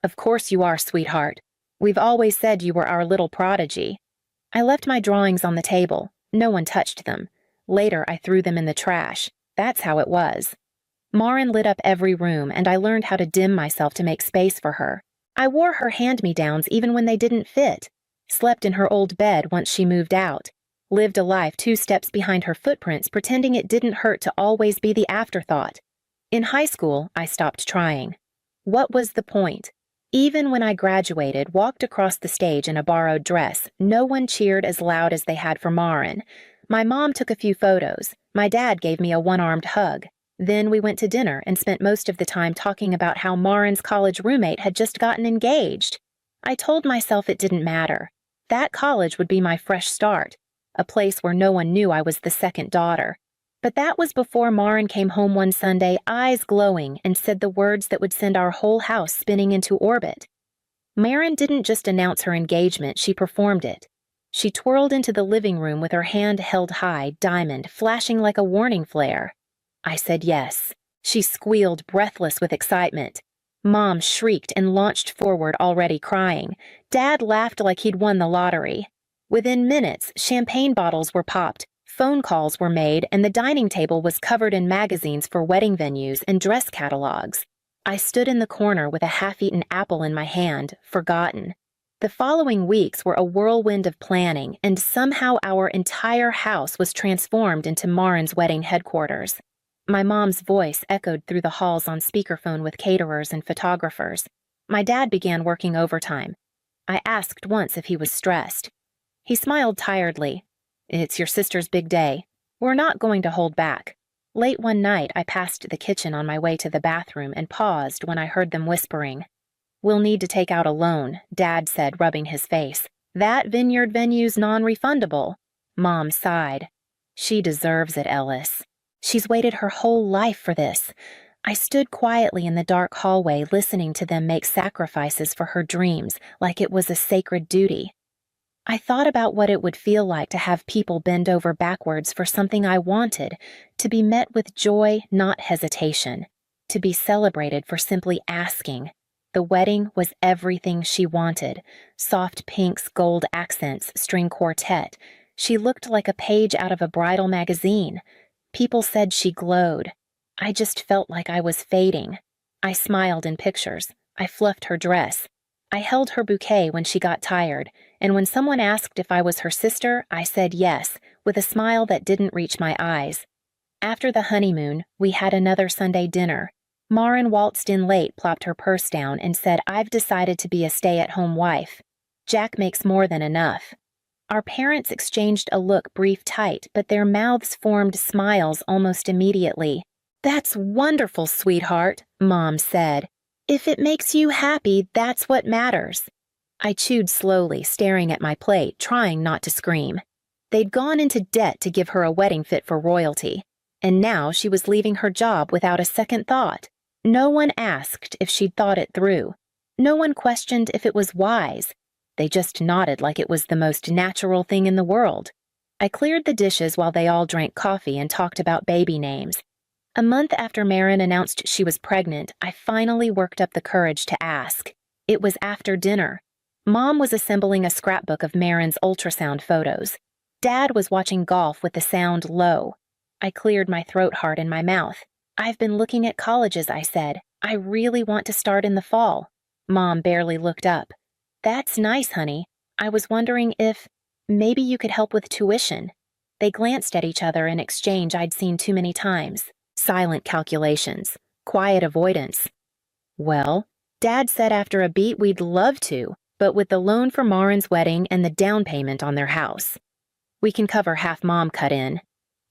"Of course you are, sweetheart. We've always said you were our little prodigy." I left my drawings on the table. No one touched them. Later, I threw them in the trash. That's how it was. Marin lit up every room, and I learned how to dim myself to make space for her. I wore her hand-me-downs even when they didn't fit. Slept in her old bed once she moved out. Lived a life 2 steps behind her footprints, pretending it didn't hurt to always be the afterthought. In high school, I stopped trying. What was the point? Even when I graduated, walked across the stage in a borrowed dress, no one cheered as loud as they had for Maren. My mom took a few photos. My dad gave me a one-armed hug. Then we went to dinner and spent most of the time talking about how Maren's college roommate had just gotten engaged. I told myself it didn't matter. That college would be my fresh start, a place where no one knew I was the second daughter. But that was before Maren came home one Sunday, eyes glowing, and said the words that would send our whole house spinning into orbit. Maren didn't just announce her engagement, she performed it. She twirled into the living room with her hand held high, diamond, flashing like a warning flare. I said yes. She squealed, breathless with excitement. Mom shrieked and launched forward, already crying. Dad laughed like he'd won the lottery. Within minutes, champagne bottles were popped, phone calls were made, and the dining table was covered in magazines for wedding venues and dress catalogs. I stood in the corner with a half-eaten apple in my hand, forgotten. The following weeks were a whirlwind of planning, and somehow our entire house was transformed into Maren's wedding headquarters. My mom's voice echoed through the halls on speakerphone with caterers and photographers. My dad began working overtime. I asked once if he was stressed. He smiled tiredly. "It's your sister's big day. We're not going to hold back." Late one night, I passed the kitchen on my way to the bathroom and paused when I heard them whispering. "We'll need to take out a loan," Dad said, rubbing his face. "That vineyard venue's non-refundable." Mom sighed. "She deserves it, Ellis. She's waited her whole life for this." I stood quietly in the dark hallway, listening to them make sacrifices for her dreams, like it was a sacred duty. I thought about what it would feel like to have people bend over backwards for something I wanted, to be met with joy, not hesitation, to be celebrated for simply asking. The wedding was everything she wanted. Soft pinks, gold accents, string quartet. She looked like a page out of a bridal magazine. People said she glowed. I just felt like I was fading. I smiled in pictures. I fluffed her dress. I held her bouquet when she got tired, and when someone asked if I was her sister, I said yes, with a smile that didn't reach my eyes. After the honeymoon, we had another Sunday dinner. Maren waltzed in late, plopped her purse down, and said, "I've decided to be a stay-at-home wife. Jack makes more than enough." Our parents exchanged a look, brief, tight, but their mouths formed smiles almost immediately. "That's wonderful, sweetheart," Mom said. "If it makes you happy, that's what matters." I chewed slowly, staring at my plate, trying not to scream. They'd gone into debt to give her a wedding fit for royalty, and now she was leaving her job without a second thought. No one asked if she'd thought it through. No one questioned if it was wise. They just nodded like it was the most natural thing in the world. I cleared the dishes while they all drank coffee and talked about baby names. A month after Maren announced she was pregnant, I finally worked up the courage to ask. It was after dinner. Mom was assembling a scrapbook of Maren's ultrasound photos. Dad was watching golf with the sound low. I cleared my throat hard in my mouth. "I've been looking at colleges," I said. "I really want to start in the fall." Mom barely looked up. "That's nice, honey. I was wondering if maybe you could help with tuition." They glanced at each other, an exchange I'd seen too many times. Silent calculations. Quiet avoidance. "Well," Dad said after a beat, "we'd love to, but with the loan for Maren's wedding and the down payment on their house. We can cover half Mom cut in,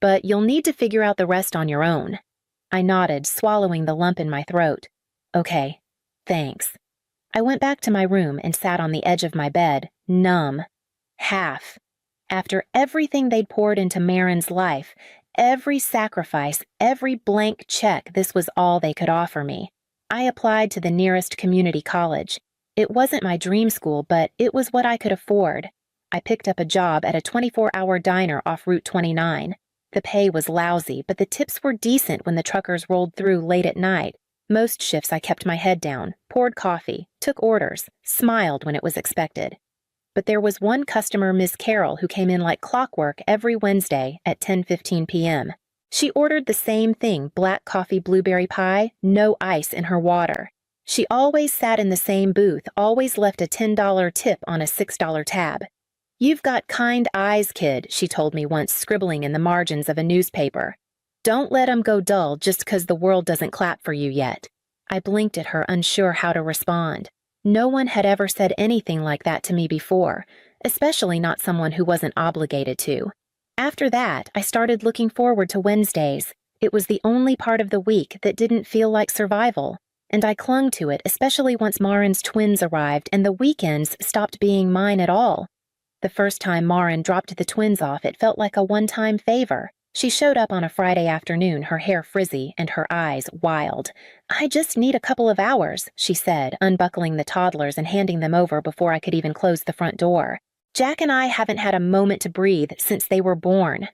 but you'll need to figure out the rest on your own." I nodded, swallowing the lump in my throat. "Okay, thanks." I went back to my room and sat on the edge of my bed, numb. Half. After everything they'd poured into Maren's life, every sacrifice, every blank check, this was all they could offer me. I applied to the nearest community college. It wasn't my dream school, but it was what I could afford. I picked up a job at a 24-hour diner off Route 29. The pay was lousy, but the tips were decent when the truckers rolled through late at night. Most shifts I kept my head down, poured coffee, took orders, smiled when it was expected. But there was one customer, Miss Carroll, who came in like clockwork every Wednesday at 10:15 p.m. She ordered the same thing, black coffee blueberry pie, no ice in her water. She always sat in the same booth, always left a $10 tip on a $6 tab. "You've got kind eyes, kid," she told me once, scribbling in the margins of a newspaper. "Don't let 'em go dull just 'cause the world doesn't clap for you yet." I blinked at her, unsure how to respond. No one had ever said anything like that to me before, especially not someone who wasn't obligated to. After that, I started looking forward to Wednesdays. It was the only part of the week that didn't feel like survival, and I clung to it, especially once Marin's twins arrived and the weekends stopped being mine at all. The first time Marin dropped the twins off, it felt like a one-time favor. She showed up on a Friday afternoon, her hair frizzy and her eyes wild. "I just need a couple of hours," she said, unbuckling the toddlers and handing them over before I could even close the front door. "Jack and I haven't had a moment to breathe since they were born."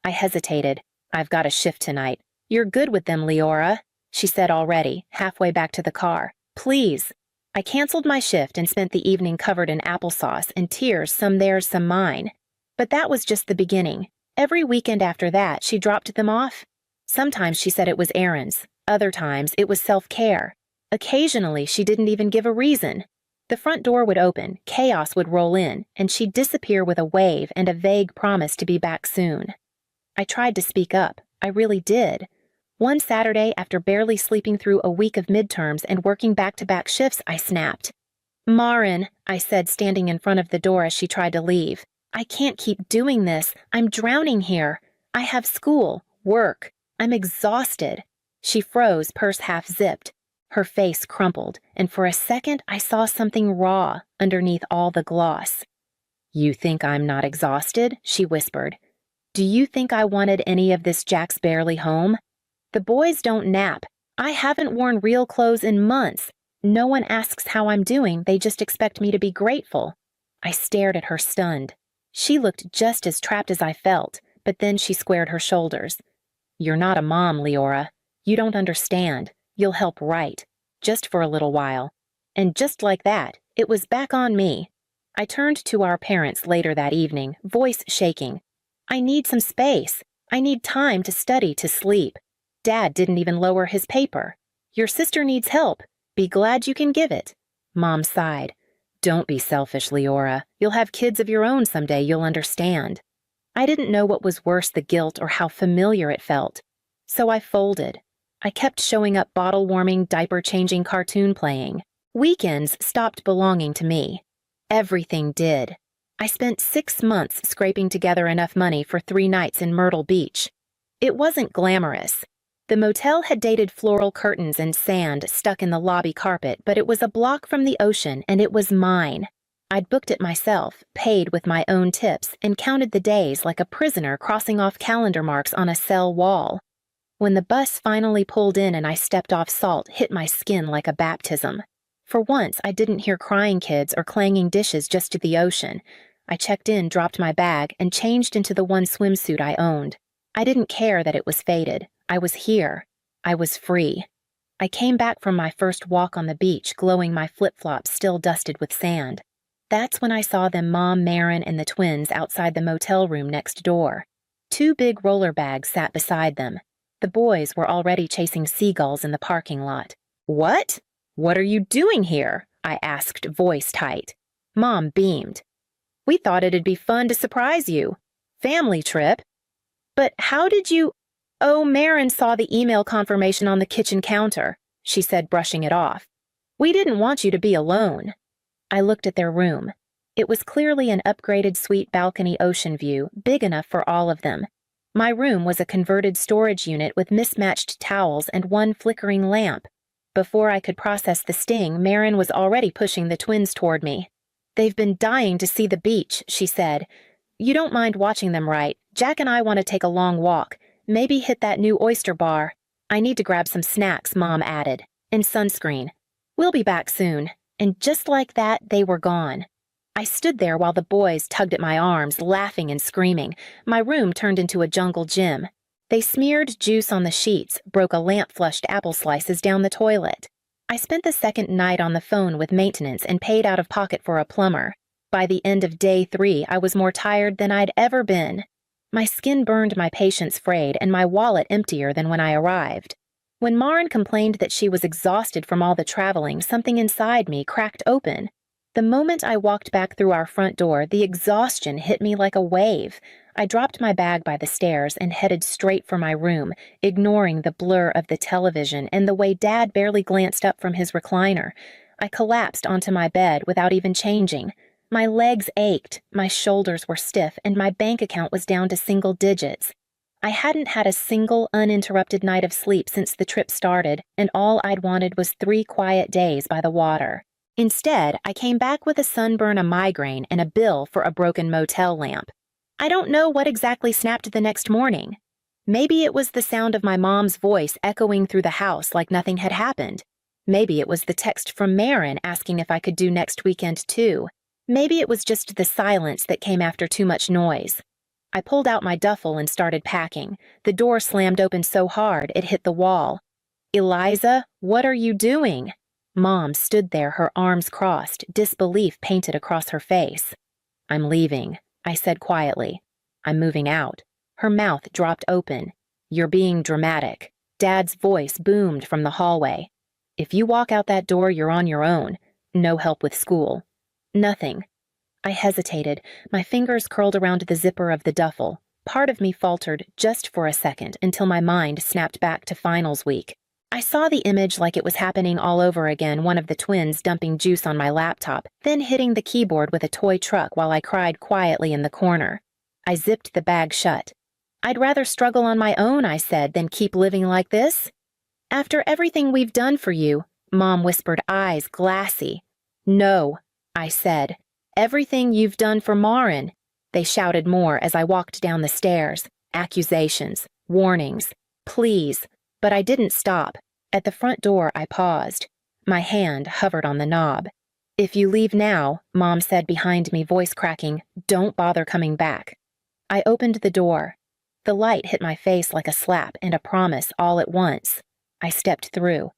I hesitated. "I've got a shift tonight." "You're good with them, Leora," she said already, halfway back to the car. "Please." I canceled my shift and spent the evening covered in applesauce and tears, some theirs, some mine. But that was just the beginning. Every weekend after that, she dropped them off. Sometimes she said it was errands. Other times, it was self-care. Occasionally, she didn't even give a reason. The front door would open, chaos would roll in, and she'd disappear with a wave and a vague promise to be back soon. I tried to speak up. I really did. One Saturday, after barely sleeping through a week of midterms and working back-to-back shifts, I snapped. "Marin," I said, standing in front of the door as she tried to leave. "I can't keep doing this. I'm drowning here. I have school, work. I'm exhausted." She froze, purse half-zipped. Her face crumpled, and for a second I saw something raw underneath all the gloss. "You think I'm not exhausted?" she whispered. "Do you think I wanted any of this Jack's barely home? The boys don't nap. I haven't worn real clothes in months. No one asks how I'm doing, they just expect me to be grateful." I stared at her, stunned. She looked just as trapped as I felt, but then she squared her shoulders. "You're not a mom, Leora. You don't understand. You'll help right. Just for a little while." And just like that, it was back on me. I turned to our parents later that evening, voice shaking. "I need some space. I need time to study, to sleep. Dad didn't even lower his paper. Your sister needs help. Be glad you can give it." Mom sighed. "Don't be selfish, Leora. You'll have kids of your own someday, you'll understand." I didn't know what was worse, the guilt or how familiar it felt. So I folded. I kept showing up, bottle warming, diaper changing, cartoon playing. Weekends stopped belonging to me. Everything did. I spent 6 months scraping together enough money for 3 nights in Myrtle Beach. It wasn't glamorous. The motel had dated floral curtains and sand stuck in the lobby carpet, but it was a block from the ocean and it was mine. I'd booked it myself, paid with my own tips, and counted the days like a prisoner crossing off calendar marks on a cell wall. When the bus finally pulled in and I stepped off, salt hit my skin like a baptism. For once, I didn't hear crying kids or clanging dishes, just to the ocean. I checked in, dropped my bag, and changed into the one swimsuit I owned. I didn't care that it was faded. I was here. I was free. I came back from my first walk on the beach, glowing, my flip-flops still dusted with sand. That's when I saw them, Mom, Marin, and the twins, outside the motel room next door. 2 big roller bags sat beside them. The boys were already chasing seagulls in the parking lot. "What? What are you doing here?" I asked, voice tight. Mom beamed. "We thought it'd be fun to surprise you. Family trip." "But how did you—" "Oh, Marin saw the email confirmation on the kitchen counter," she said, brushing it off. "We didn't want you to be alone." I looked at their room. It was clearly an upgraded suite, balcony, ocean view, big enough for all of them. My room was a converted storage unit with mismatched towels and one flickering lamp. Before I could process the sting, Marin was already pushing the twins toward me. "They've been dying to see the beach," she said. "You don't mind watching them, right? Jack and I want to take a long walk. Maybe hit that new oyster bar. I need to grab some snacks," Mom added, "and sunscreen. We'll be back soon." And just like that, they were gone. I stood there while the boys tugged at my arms, laughing and screaming. My room turned into a jungle gym. They smeared juice on the sheets, broke a lamp-flushed apple slices down the toilet. I spent the second night on the phone with maintenance and paid out of pocket for a plumber. By the end of day 3, I was more tired than I'd ever been. My skin burned, my patience frayed, and my wallet emptier than when I arrived. When Marin complained that she was exhausted from all the traveling, something inside me cracked open. The moment I walked back through our front door, the exhaustion hit me like a wave. I dropped my bag by the stairs and headed straight for my room, ignoring the blur of the television and the way Dad barely glanced up from his recliner. I collapsed onto my bed without even changing. My legs ached, my shoulders were stiff, and my bank account was down to single digits. I hadn't had a single uninterrupted night of sleep since the trip started, and all I'd wanted was 3 quiet days by the water. Instead, I came back with a sunburn, a migraine, and a bill for a broken motel lamp. I don't know what exactly snapped the next morning. Maybe it was the sound of my mom's voice echoing through the house like nothing had happened. Maybe it was the text from Marin asking if I could do next weekend too. Maybe it was just the silence that came after too much noise. I pulled out my duffel and started packing. The door slammed open so hard it hit the wall. "Eliza, what are you doing?" Mom stood there, her arms crossed, disbelief painted across her face. "I'm leaving," I said quietly. "I'm moving out." Her mouth dropped open. "You're being dramatic." Dad's voice boomed from the hallway. "If you walk out that door, you're on your own. No help with school." "Nothing." I hesitated, my fingers curled around the zipper of the duffel. Part of me faltered just for a second until my mind snapped back to finals week. I saw the image like it was happening all over again, one of the twins dumping juice on my laptop, then hitting the keyboard with a toy truck while I cried quietly in the corner. I zipped the bag shut. "I'd rather struggle on my own," I said, "than keep living like this." "After everything we've done for you," Mom whispered, eyes glassy. "No," I said. "Everything you've done for Marin." They shouted more as I walked down the stairs. Accusations, warnings, pleas. But I didn't stop. At the front door, I paused. My hand hovered on the knob. "If you leave now," Mom said behind me, voice cracking, "don't bother coming back." I opened the door. The light hit my face like a slap and a promise all at once. I stepped through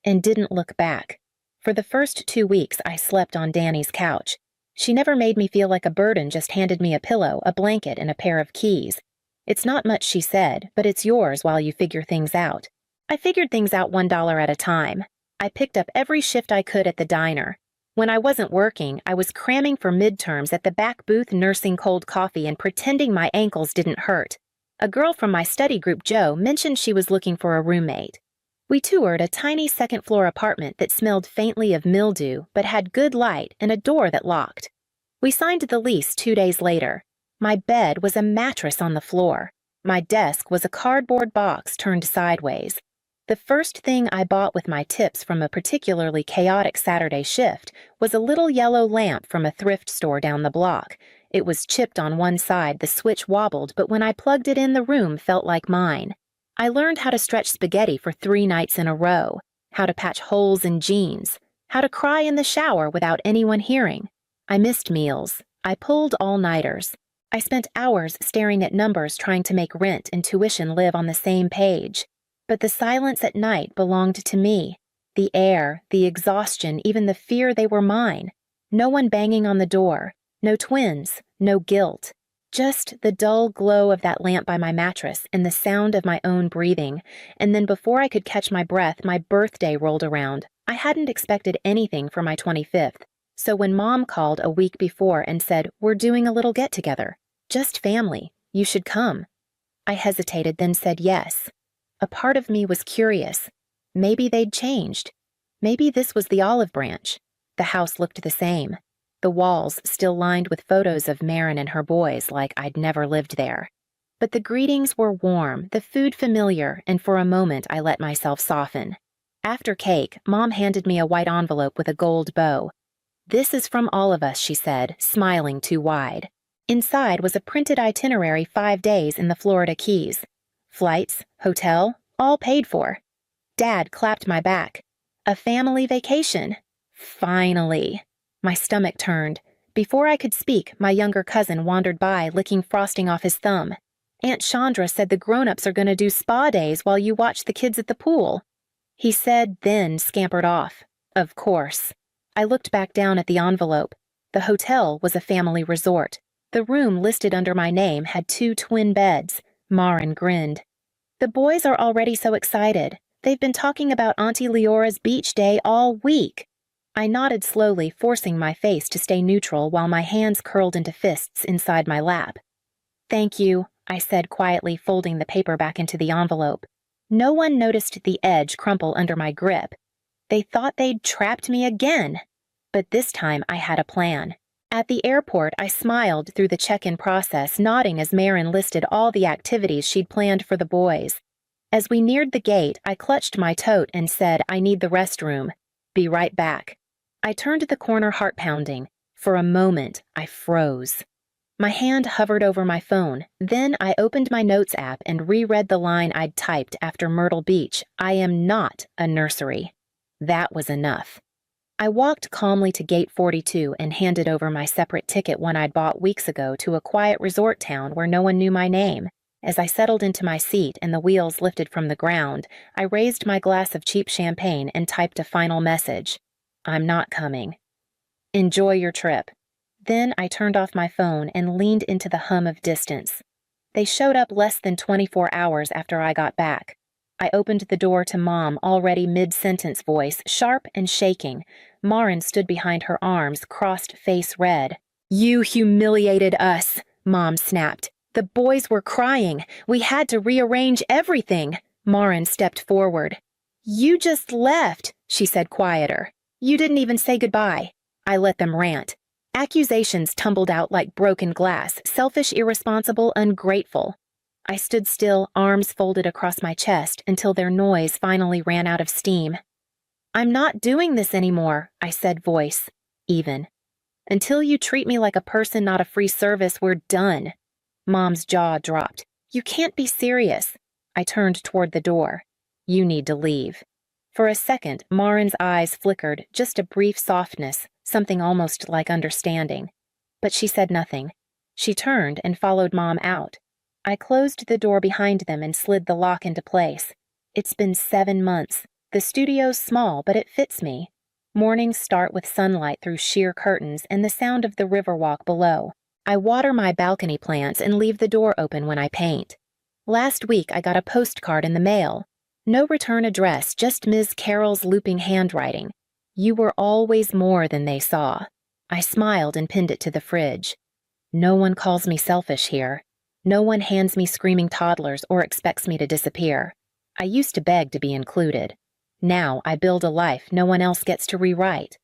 and didn't look back. For the first 2 weeks, I slept on Danny's couch. She never made me feel like a burden, just handed me a pillow, a blanket, and a pair of keys. "It's not much," she said, "but it's yours while you figure things out." I figured things out $1 at a time. I picked up every shift I could at the diner. When I wasn't working, I was cramming for midterms at the back booth, nursing cold coffee and pretending my ankles didn't hurt. A girl from my study group, Jo, mentioned she was looking for a roommate. We toured a tiny second-floor apartment that smelled faintly of mildew but had good light and a door that locked. We signed the lease 2 days later. My bed was a mattress on the floor. My desk was a cardboard box turned sideways. The first thing I bought with my tips from a particularly chaotic Saturday shift was a little yellow lamp from a thrift store down the block. It was chipped on one side, the switch wobbled, but when I plugged it in, the room felt like mine. I learned how to stretch spaghetti for 3 nights in a row, how to patch holes in jeans, how to cry in the shower without anyone hearing. I missed meals. I pulled all-nighters. I spent hours staring at numbers trying to make rent and tuition live on the same page. But the silence at night belonged to me. The air, the exhaustion, even the fear they were mine. No one banging on the door. No twins. No guilt. Just the dull glow of that lamp by my mattress and the sound of my own breathing. And then before I could catch my breath, my birthday rolled around. I hadn't expected anything for my 25th. So when Mom called a week before and said, "We're doing a little get-together. Just family. You should come." I hesitated, then said yes. A part of me was curious. Maybe they'd changed. Maybe this was the olive branch. The house looked the same. The walls still lined with photos of Marin and her boys like I'd never lived there. But the greetings were warm, the food familiar, and for a moment I let myself soften. After cake, Mom handed me a white envelope with a gold bow. "This is from all of us," she said, smiling too wide. Inside was a printed itinerary 5 days in the Florida Keys. Flights, hotel, all paid for. Dad clapped my back. A family vacation. Finally. My stomach turned. Before I could speak, my younger cousin wandered by, licking frosting off his thumb. "Aunt Chandra said the grown-ups are going to do spa days while you watch the kids at the pool." He said, then scampered off. Of course. I looked back down at the envelope. The hotel was a family resort. The room listed under my name had 2 twin beds. Marin grinned. "The boys are already so excited. They've been talking about Auntie Leora's beach day all week." I nodded slowly, forcing my face to stay neutral while my hands curled into fists inside my lap. "Thank you," I said quietly, folding the paper back into the envelope. No one noticed the edge crumple under my grip. They thought they'd trapped me again. But this time I had a plan. At the airport, I smiled through the check-in process, nodding as Marin listed all the activities she'd planned for the boys. As we neared the gate, I clutched my tote and said, "I need the restroom. Be right back." I turned the corner, heart pounding. For a moment, I froze. My hand hovered over my phone. Then I opened my notes app and reread the line I'd typed after Myrtle Beach. "I am not a nursery." That was enough. I walked calmly to gate 42 and handed over my separate ticket, one I'd bought weeks ago, to a quiet resort town where no one knew my name. As I settled into my seat and the wheels lifted from the ground, I raised my glass of cheap champagne and typed a final message. "I'm not coming. Enjoy your trip." Then I turned off my phone and leaned into the hum of distance. They showed up less than 24 hours after I got back. I opened the door to Mom, already mid-sentence, voice sharp and shaking. Marin stood behind her arms, crossed, face red. "You humiliated us," Mom snapped. "The boys were crying. We had to rearrange everything." Marin stepped forward. "You just left," she said, quieter. "You didn't even say goodbye." I let them rant. Accusations tumbled out like broken glass: selfish, irresponsible, ungrateful. I stood still, arms folded across my chest, until their noise finally ran out of steam. "I'm not doing this anymore," I said, voice even. "Until you treat me like a person, not a free service, we're done." Mom's jaw dropped. "You can't be serious." I turned toward the door. "You need to leave." For a second, Marin's eyes flickered, just a brief softness, something almost like understanding. But she said nothing. She turned and followed Mom out. I closed the door behind them and slid the lock into place. It's been 7 months. The studio's small, but it fits me. Mornings start with sunlight through sheer curtains and the sound of the riverwalk below. I water my balcony plants and leave the door open when I paint. Last week I got a postcard in the mail. No return address, just Ms. Carroll's looping handwriting. "You were always more than they saw." I smiled and pinned it to the fridge. No one calls me selfish here. No one hands me screaming toddlers or expects me to disappear. I used to beg to be included. Now I build a life no one else gets to rewrite.